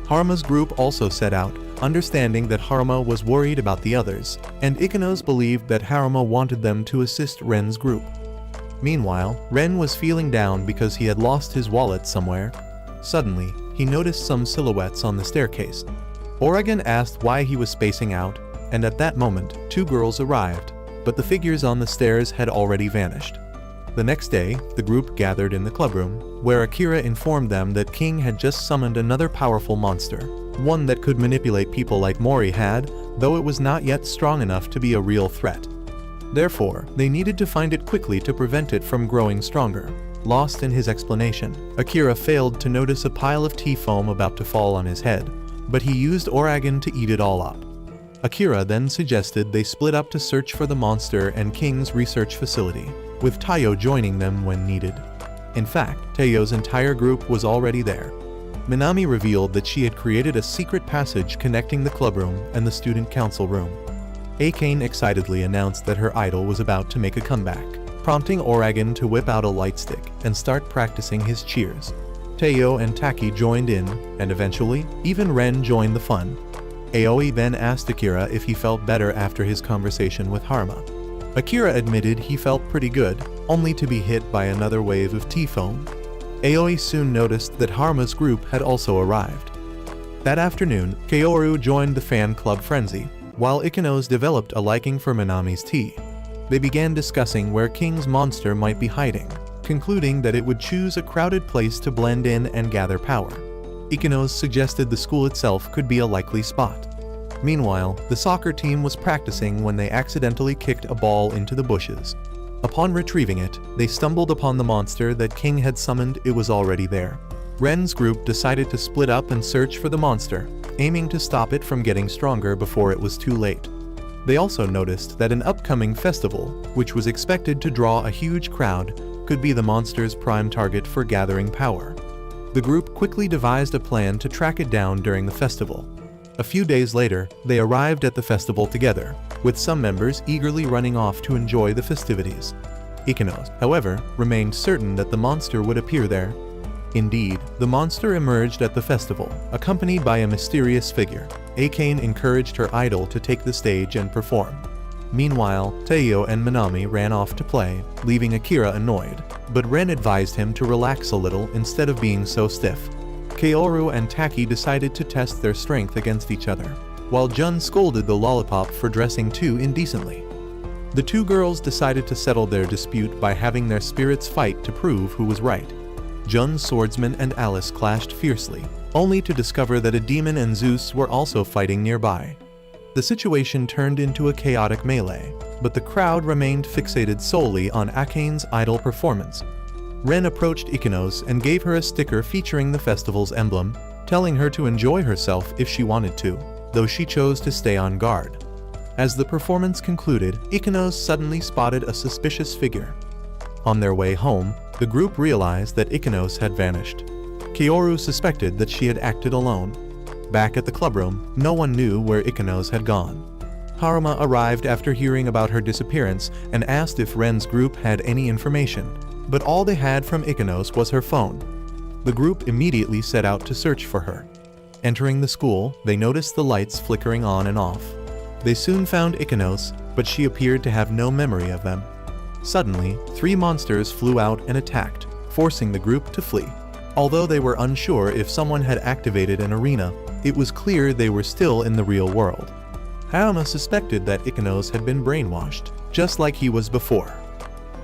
Haruma's group also set out, understanding that Haruma was worried about the others, and Ikenos believed that Haruma wanted them to assist Ren's group. Meanwhile, Ren was feeling down because he had lost his wallet somewhere. Suddenly, he noticed some silhouettes on the staircase. Uragan asked why he was spacing out, and at that moment, two girls arrived, but the figures on the stairs had already vanished. The next day, the group gathered in the clubroom, where Akira informed them that King had just summoned another powerful monster, one that could manipulate people like Mori had, though it was not yet strong enough to be a real threat. Therefore, they needed to find it quickly to prevent it from growing stronger. Lost in his explanation, Akira failed to notice a pile of tea foam about to fall on his head, but he used Uragan to eat it all up. Akira then suggested they split up to search for the monster and King's research facility, with Taiyo joining them when needed. In fact, Taiyo's entire group was already there. Minami revealed that she had created a secret passage connecting the clubroom and the student council room. Akane excitedly announced that her idol was about to make a comeback, prompting Uragan to whip out a light stick and start practicing his cheers. Taiyo and Taki joined in, and eventually, even Ren joined the fun. Aoi then asked Akira if he felt better after his conversation with Haruma. Akira admitted he felt pretty good, only to be hit by another wave of tea foam. Aoi soon noticed that Haruma's group had also arrived. That afternoon, Kaoru joined the fan club Frenzy, while Ikenos developed a liking for Minami's tea. They began discussing where King's monster might be hiding, concluding that it would choose a crowded place to blend in and gather power. Ikenos suggested the school itself could be a likely spot. Meanwhile, the soccer team was practicing when they accidentally kicked a ball into the bushes. Upon retrieving it, they stumbled upon the monster that King had summoned. It was already there. Ren's group decided to split up and search for the monster, aiming to stop it from getting stronger before it was too late. They also noticed that an upcoming festival, which was expected to draw a huge crowd, could be the monster's prime target for gathering power. The group quickly devised a plan to track it down during the festival. A few days later, they arrived at the festival together, with some members eagerly running off to enjoy the festivities. Ikenos, however, remained certain that the monster would appear there. Indeed, the monster emerged at the festival, accompanied by a mysterious figure. Akane encouraged her idol to take the stage and perform. Meanwhile, Taiyo and Minami ran off to play, leaving Akira annoyed, but Ren advised him to relax a little instead of being so stiff. Kaoru and Taki decided to test their strength against each other, while Jun scolded the lollipop for dressing too indecently. The two girls decided to settle their dispute by having their spirits fight to prove who was right. Jun's swordsman and Alice clashed fiercely, only to discover that a demon and Zeus were also fighting nearby. The situation turned into a chaotic melee, but the crowd remained fixated solely on Achane's idol performance. Ren approached Ikanos and gave her a sticker featuring the festival's emblem, telling her to enjoy herself if she wanted to, though she chose to stay on guard. As the performance concluded, Ikanos suddenly spotted a suspicious figure. On their way home, the group realized that Ikanos had vanished. Kaoru suspected that she had acted alone. Back at the clubroom, no one knew where Ikanos had gone. Haruma arrived after hearing about her disappearance and asked if Ren's group had any information, but all they had from Ikanos was her phone. The group immediately set out to search for her. Entering the school, they noticed the lights flickering on and off. They soon found Ikanos, but she appeared to have no memory of them. Suddenly, 3 monsters flew out and attacked, forcing the group to flee. Although they were unsure if someone had activated an arena, it was clear they were still in the real world. Haruma suspected that Ikanos had been brainwashed, just like he was before.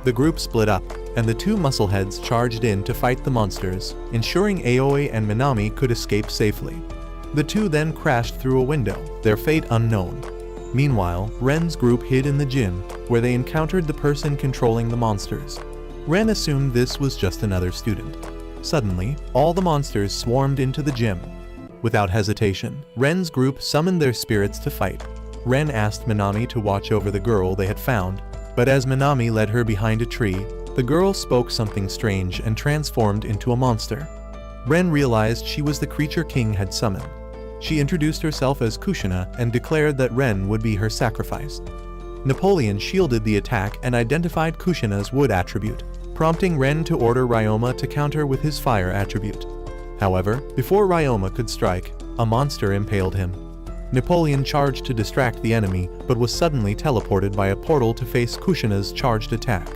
The group split up, and the 2 muscleheads charged in to fight the monsters, ensuring Aoi and Minami could escape safely. The 2 then crashed through a window, their fate unknown. Meanwhile, Ren's group hid in the gym, where they encountered the person controlling the monsters. Ren assumed this was just another student. Suddenly, all the monsters swarmed into the gym. Without hesitation, Ren's group summoned their spirits to fight. Ren asked Minami to watch over the girl they had found, but as Minami led her behind a tree, the girl spoke something strange and transformed into a monster. Ren realized she was the creature King had summoned. She introduced herself as Kushina and declared that Ren would be her sacrifice. Napoleon shielded the attack and identified Kushina's wood attribute, prompting Ren to order Ryoma to counter with his fire attribute. However, before Ryoma could strike, a monster impaled him. Napoleon charged to distract the enemy, but was suddenly teleported by a portal to face Kushina's charged attack.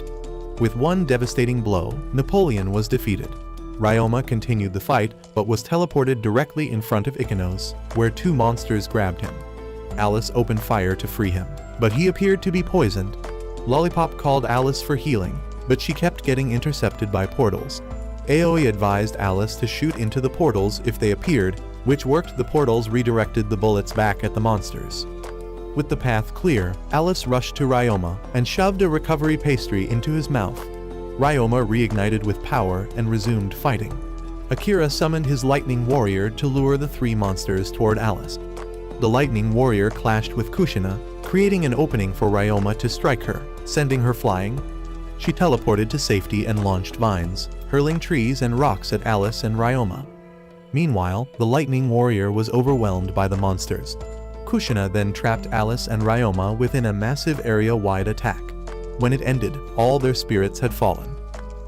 With one devastating blow, Napoleon was defeated. Ryoma continued the fight, but was teleported directly in front of Ikanos, where 2 monsters grabbed him. Alice opened fire to free him, but he appeared to be poisoned. Lollipop called Alice for healing, but she kept getting intercepted by portals. Aoi advised Alice to shoot into the portals if they appeared, which worked. The portals redirected the bullets back at the monsters. With the path clear, Alice rushed to Ryoma and shoved a recovery pastry into his mouth. Ryoma reignited with power and resumed fighting. Akira summoned his lightning warrior to lure the 3 monsters toward Alice. The lightning warrior clashed with Kushina, creating an opening for Ryoma to strike her, sending her flying. She teleported to safety and launched vines, hurling trees and rocks at Alice and Ryoma. Meanwhile, the lightning warrior was overwhelmed by the monsters. Kushina then trapped Alice and Ryoma within a massive area-wide attack. When it ended, all their spirits had fallen.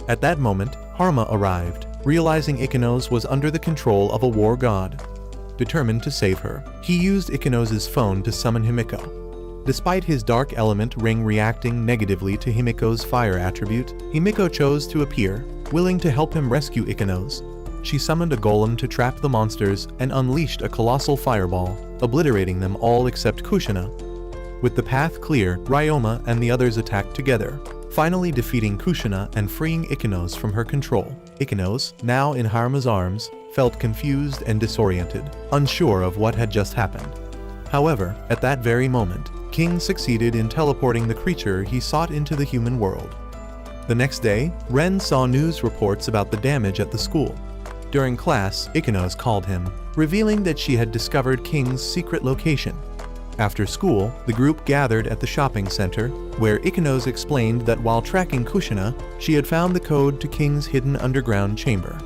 At that moment, Haruma arrived, realizing Ikanos was under the control of a war god. Determined to save her, he used Ikanos' phone to summon Himiko. Despite his dark element ring reacting negatively to Himiko's fire attribute, Himiko chose to appear, willing to help him rescue Ikanos. She summoned a golem to trap the monsters and unleashed a colossal fireball, obliterating them all except Kushina. With the path clear, Ryoma and the others attacked together, finally defeating Kushina and freeing Ikanos from her control. Ikanos, now in Haruma's arms, felt confused and disoriented, unsure of what had just happened. However, at that very moment, King succeeded in teleporting the creature he sought into the human world. The next day, Ren saw news reports about the damage at the school. During class, Ikanos called him, revealing that she had discovered King's secret location. After school, the group gathered at the shopping center, where Ikanos explained that while tracking Kushina, she had found the code to King's hidden underground chamber.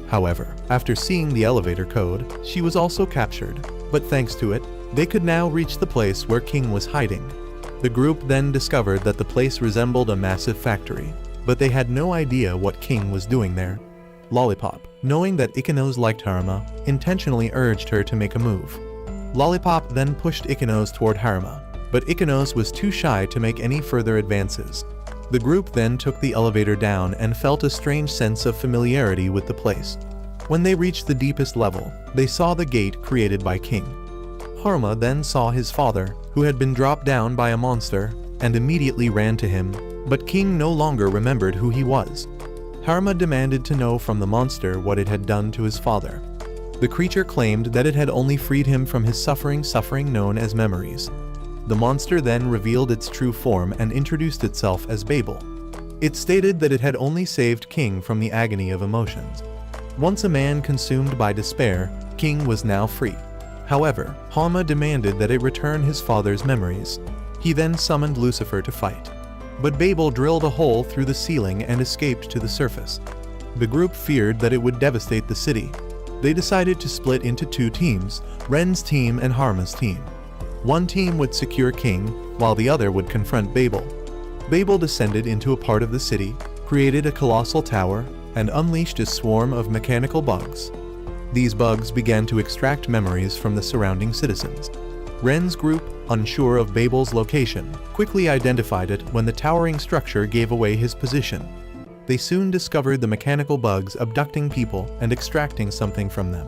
However, after seeing the elevator code, she was also captured, but thanks to it, they could now reach the place where King was hiding. The group then discovered that the place resembled a massive factory, but they had no idea what King was doing there. Lollipop, knowing that Ikanos liked Haruma, intentionally urged her to make a move. Lollipop then pushed Ikanos toward Haruma, but Ikanos was too shy to make any further advances. The group then took the elevator down and felt a strange sense of familiarity with the place. When they reached the deepest level, they saw the gate created by King. Haruma then saw his father, who had been dropped down by a monster, and immediately ran to him, but King no longer remembered who he was. Harma demanded to know from the monster what it had done to his father. The creature claimed that it had only freed him from his suffering known as memories. The monster then revealed its true form and introduced itself as Babel. It stated that it had only saved King from the agony of emotions. Once a man consumed by despair, King was now free. However, Harma demanded that it return his father's memories. He then summoned Lucifer to fight. But Babel drilled a hole through the ceiling and escaped to the surface. The group feared that it would devastate the city. They decided to split into two teams, Ren's team and Harma's team. One team would secure King, while the other would confront Babel. Babel descended into a part of the city, created a colossal tower, and unleashed a swarm of mechanical bugs. These bugs began to extract memories from the surrounding citizens. Ren's group, unsure of Babel's location, quickly identified it when the towering structure gave away his position. They soon discovered the mechanical bugs abducting people and extracting something from them.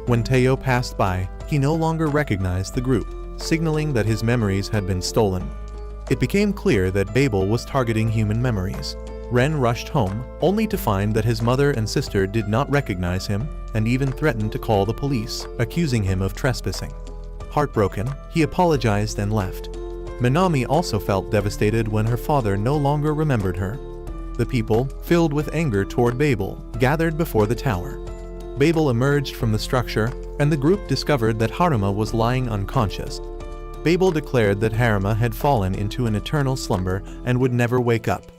When Teo passed by, he no longer recognized the group, signaling that his memories had been stolen. It became clear that Babel was targeting human memories. Ren rushed home, only to find that his mother and sister did not recognize him and even threatened to call the police, accusing him of trespassing. Heartbroken, he apologized and left. Minami also felt devastated when her father no longer remembered her. The people, filled with anger toward Babel, gathered before the tower. Babel emerged from the structure, and the group discovered that Harma was lying unconscious. Babel declared that Harma had fallen into an eternal slumber and would never wake up.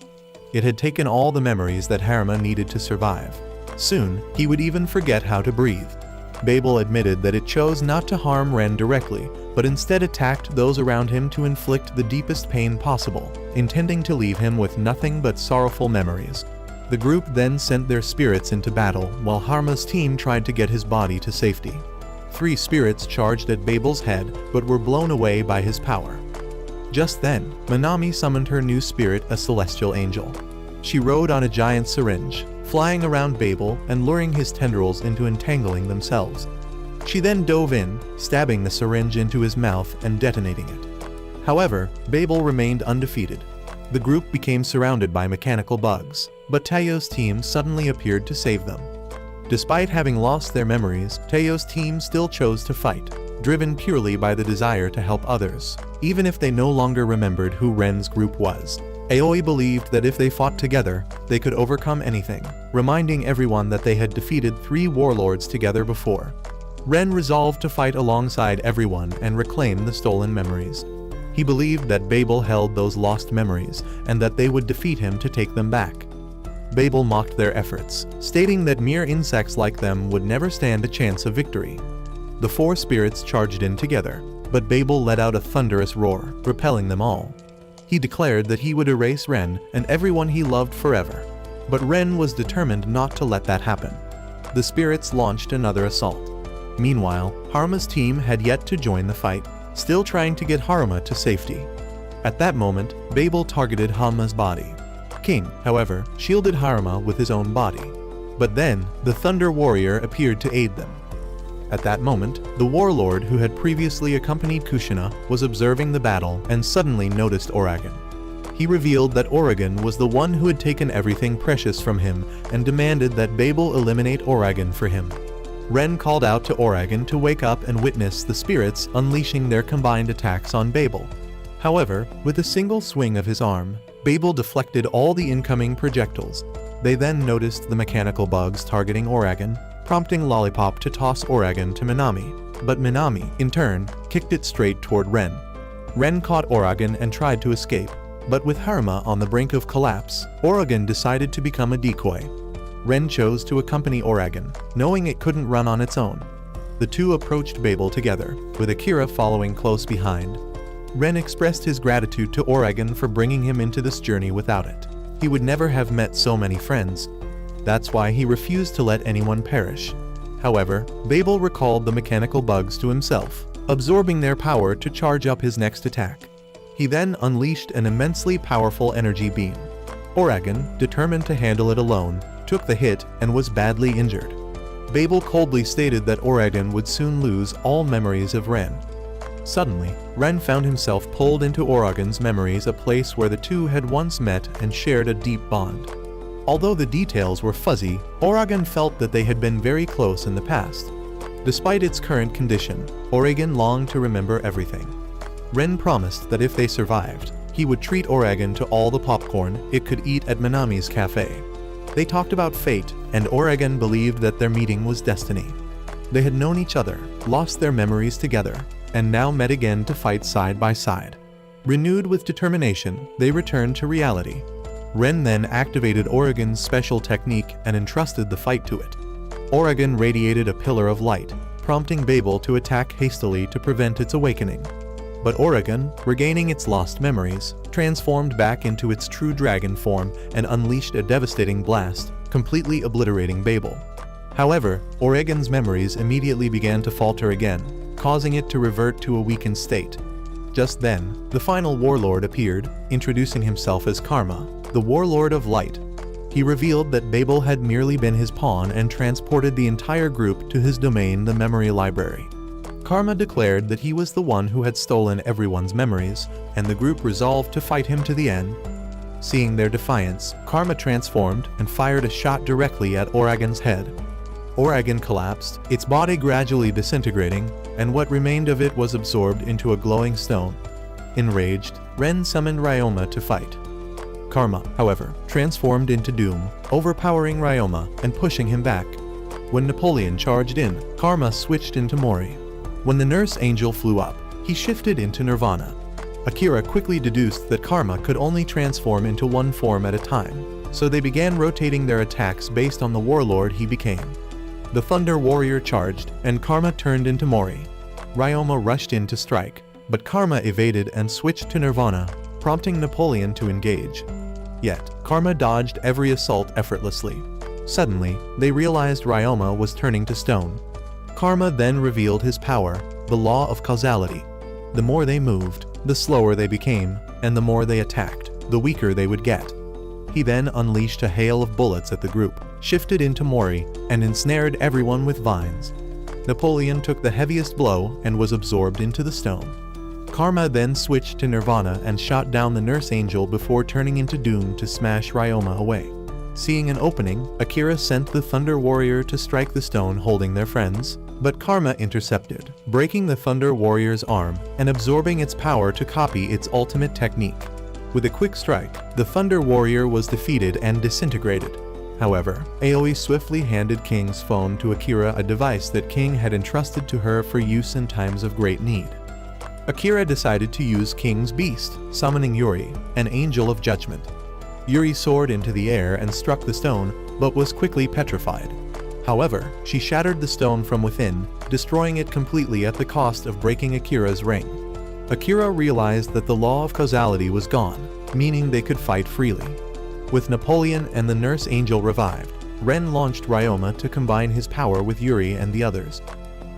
It had taken all the memories that Harma needed to survive. Soon, he would even forget how to breathe. Babel admitted that it chose not to harm Ren directly, but instead attacked those around him to inflict the deepest pain possible, intending to leave him with nothing but sorrowful memories. The group then sent their spirits into battle while Harma's team tried to get his body to safety. 3 spirits charged at Babel's head but were blown away by his power. Just then, Minami summoned her new spirit, a celestial angel. She rode on a giant syringe, flying around Babel and luring his tendrils into entangling themselves. She then dove in, stabbing the syringe into his mouth and detonating it. However, Babel remained undefeated. The group became surrounded by mechanical bugs, but Teo's team suddenly appeared to save them. Despite having lost their memories, Teo's team still chose to fight, driven purely by the desire to help others, even if they no longer remembered who Ren's group was. Aoi believed that if they fought together, they could overcome anything, reminding everyone that they had defeated 3 warlords together before. Ren resolved to fight alongside everyone and reclaim the stolen memories. He believed that Babel held those lost memories and that they would defeat him to take them back. Babel mocked their efforts, stating that mere insects like them would never stand a chance of victory. The 4 spirits charged in together, but Babel let out a thunderous roar, repelling them all. He declared that he would erase Ren and everyone he loved forever. But Ren was determined not to let that happen. The spirits launched another assault. Meanwhile, Harma's team had yet to join the fight, still trying to get Harma to safety. At that moment, Babel targeted Harma's body. King, however, shielded Harma with his own body. But then, the Thunder Warrior appeared to aid them. At that moment, the warlord who had previously accompanied Kushina was observing the battle and suddenly noticed Oragon. He revealed that Oragon was the one who had taken everything precious from him and demanded that Babel eliminate Oragon for him. Ren called out to Oragon to wake up and witness the spirits unleashing their combined attacks on Babel. However, with a single swing of his arm, Babel deflected all the incoming projectiles. They then noticed the mechanical bugs targeting Oragon, prompting Lollipop to toss Oragon to Minami. But Minami, in turn, kicked it straight toward Ren. Ren caught Oragon and tried to escape, but with Harma on the brink of collapse, Oragon decided to become a decoy. Ren chose to accompany Oragon, knowing it couldn't run on its own. The two approached Babel together, with Akira following close behind. Ren expressed his gratitude to Oragon for bringing him into this journey without it. He would never have met so many friends. That's why he refused to let anyone perish. However, Babel recalled the mechanical bugs to himself, absorbing their power to charge up his next attack. He then unleashed an immensely powerful energy beam. Oragon, determined to handle it alone, took the hit and was badly injured. Babel coldly stated that Oragon would soon lose all memories of Ren. Suddenly, Ren found himself pulled into Uragan's memories, a place where the two had once met and shared a deep bond. Although the details were fuzzy, Uragan felt that they had been very close in the past. Despite its current condition, Uragan longed to remember everything. Ren promised that if they survived, he would treat Uragan to all the popcorn it could eat at Minami's cafe. They talked about fate, and Uragan believed that their meeting was destiny. They had known each other, lost their memories together, and now met again to fight side by side. Renewed with determination, they returned to reality. Ren then activated Uragan's special technique and entrusted the fight to it. Uragan radiated a pillar of light, prompting Babel to attack hastily to prevent its awakening. But Uragan, regaining its lost memories, transformed back into its true dragon form and unleashed a devastating blast, completely obliterating Babel. However, Uragan's memories immediately began to falter again, causing it to revert to a weakened state. Just then, the final warlord appeared, introducing himself as Karma, the warlord of light. He revealed that Babel had merely been his pawn and transported the entire group to his domain, the memory library. Karma declared that he was the one who had stolen everyone's memories, and the group resolved to fight him to the end. Seeing their defiance, Karma transformed and fired a shot directly at Uragan's head. Uragan collapsed, its body gradually disintegrating, and what remained of it was absorbed into a glowing stone. Enraged, Ren summoned Ryoma to fight. Karma, however, transformed into Doom, overpowering Ryoma and pushing him back. When Napoleon charged in, Karma switched into Mori. When the nurse angel flew up, he shifted into Nirvana. Akira quickly deduced that Karma could only transform into one form at a time, so they began rotating their attacks based on the warlord he became. The Thunder Warrior charged, and Karma turned into Mori. Ryoma rushed in to strike, but Karma evaded and switched to Nirvana, prompting Napoleon to engage. Yet, Karma dodged every assault effortlessly. Suddenly, they realized Ryoma was turning to stone. Karma then revealed his power, the law of causality. The more they moved, the slower they became, and the more they attacked, the weaker they would get. He then unleashed a hail of bullets at the group, shifted into Mori, and ensnared everyone with vines. Napoleon took the heaviest blow and was absorbed into the stone. Karma then switched to Nirvana and shot down the nurse angel before turning into Doom to smash Ryoma away. Seeing an opening, Akira sent the Thunder Warrior to strike the stone holding their friends, but Karma intercepted, breaking the Thunder Warrior's arm and absorbing its power to copy its ultimate technique. With a quick strike, the Thunder Warrior was defeated and disintegrated. However, Aoi swiftly handed King's phone to Akira, a device that King had entrusted to her for use in times of great need. Akira decided to use King's beast, summoning Yuri, an angel of judgment. Yuri soared into the air and struck the stone, but was quickly petrified. However, she shattered the stone from within, destroying it completely at the cost of breaking Akira's ring. Akira realized that the law of causality was gone, meaning they could fight freely. With Napoleon and the nurse angel revived, Ren launched Ryoma to combine his power with Yuri and the others.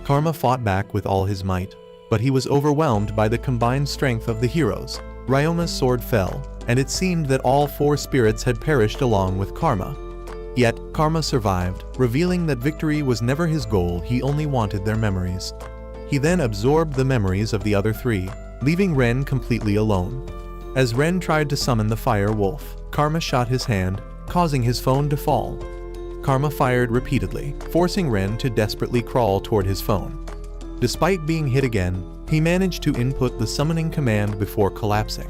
Karma fought back with all his might, but he was overwhelmed by the combined strength of the heroes. Ryoma's sword fell, and it seemed that all four spirits had perished along with Karma. Yet, Karma survived, revealing that victory was never his goal, he only wanted their memories. He then absorbed the memories of the other three, leaving Ren completely alone. As Ren tried to summon the Fire Wolf, Karma shot his hand, causing his phone to fall. Karma fired repeatedly, forcing Ren to desperately crawl toward his phone. Despite being hit again, he managed to input the summoning command before collapsing.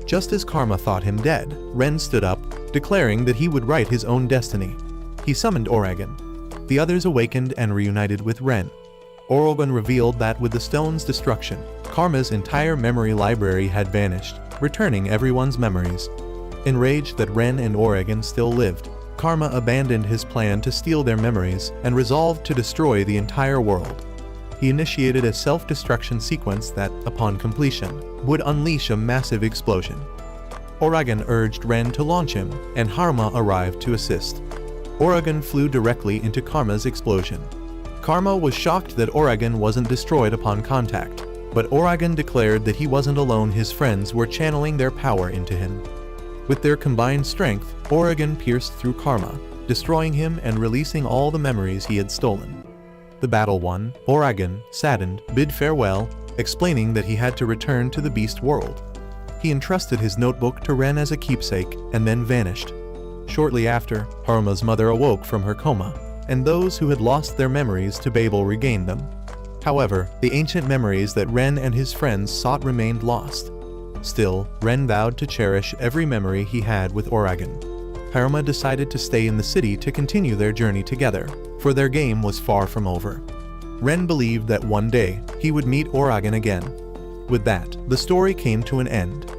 Just as Karma thought him dead, Ren stood up, declaring that he would write his own destiny. He summoned Uragan. The others awakened and reunited with Ren. Uragan revealed that with the stone's destruction, Karma's entire memory library had vanished, returning everyone's memories. Enraged that Ren and Uragan still lived, Karma abandoned his plan to steal their memories and resolved to destroy the entire world. He initiated a self-destruction sequence that, upon completion, would unleash a massive explosion. Uragan urged Ren to launch him, and Harma arrived to assist. Uragan flew directly into Karma's explosion. Karma was shocked that Uragan wasn't destroyed upon contact, but Uragan declared that he wasn't alone, his friends were channeling their power into him. With their combined strength, Uragan pierced through Karma, destroying him and releasing all the memories he had stolen. The battle won, Uragan, saddened, bid farewell, explaining that he had to return to the beast world. He entrusted his notebook to Ren as a keepsake and then vanished. Shortly after, Haruma's mother awoke from her coma, and those who had lost their memories to Babel regained them. However, the ancient memories that Ren and his friends sought remained lost. Still, Ren vowed to cherish every memory he had with Uragan. Haruma decided to stay in the city to continue their journey together, for their game was far from over. Ren believed that one day, he would meet Uragan again. With that, the story came to an end.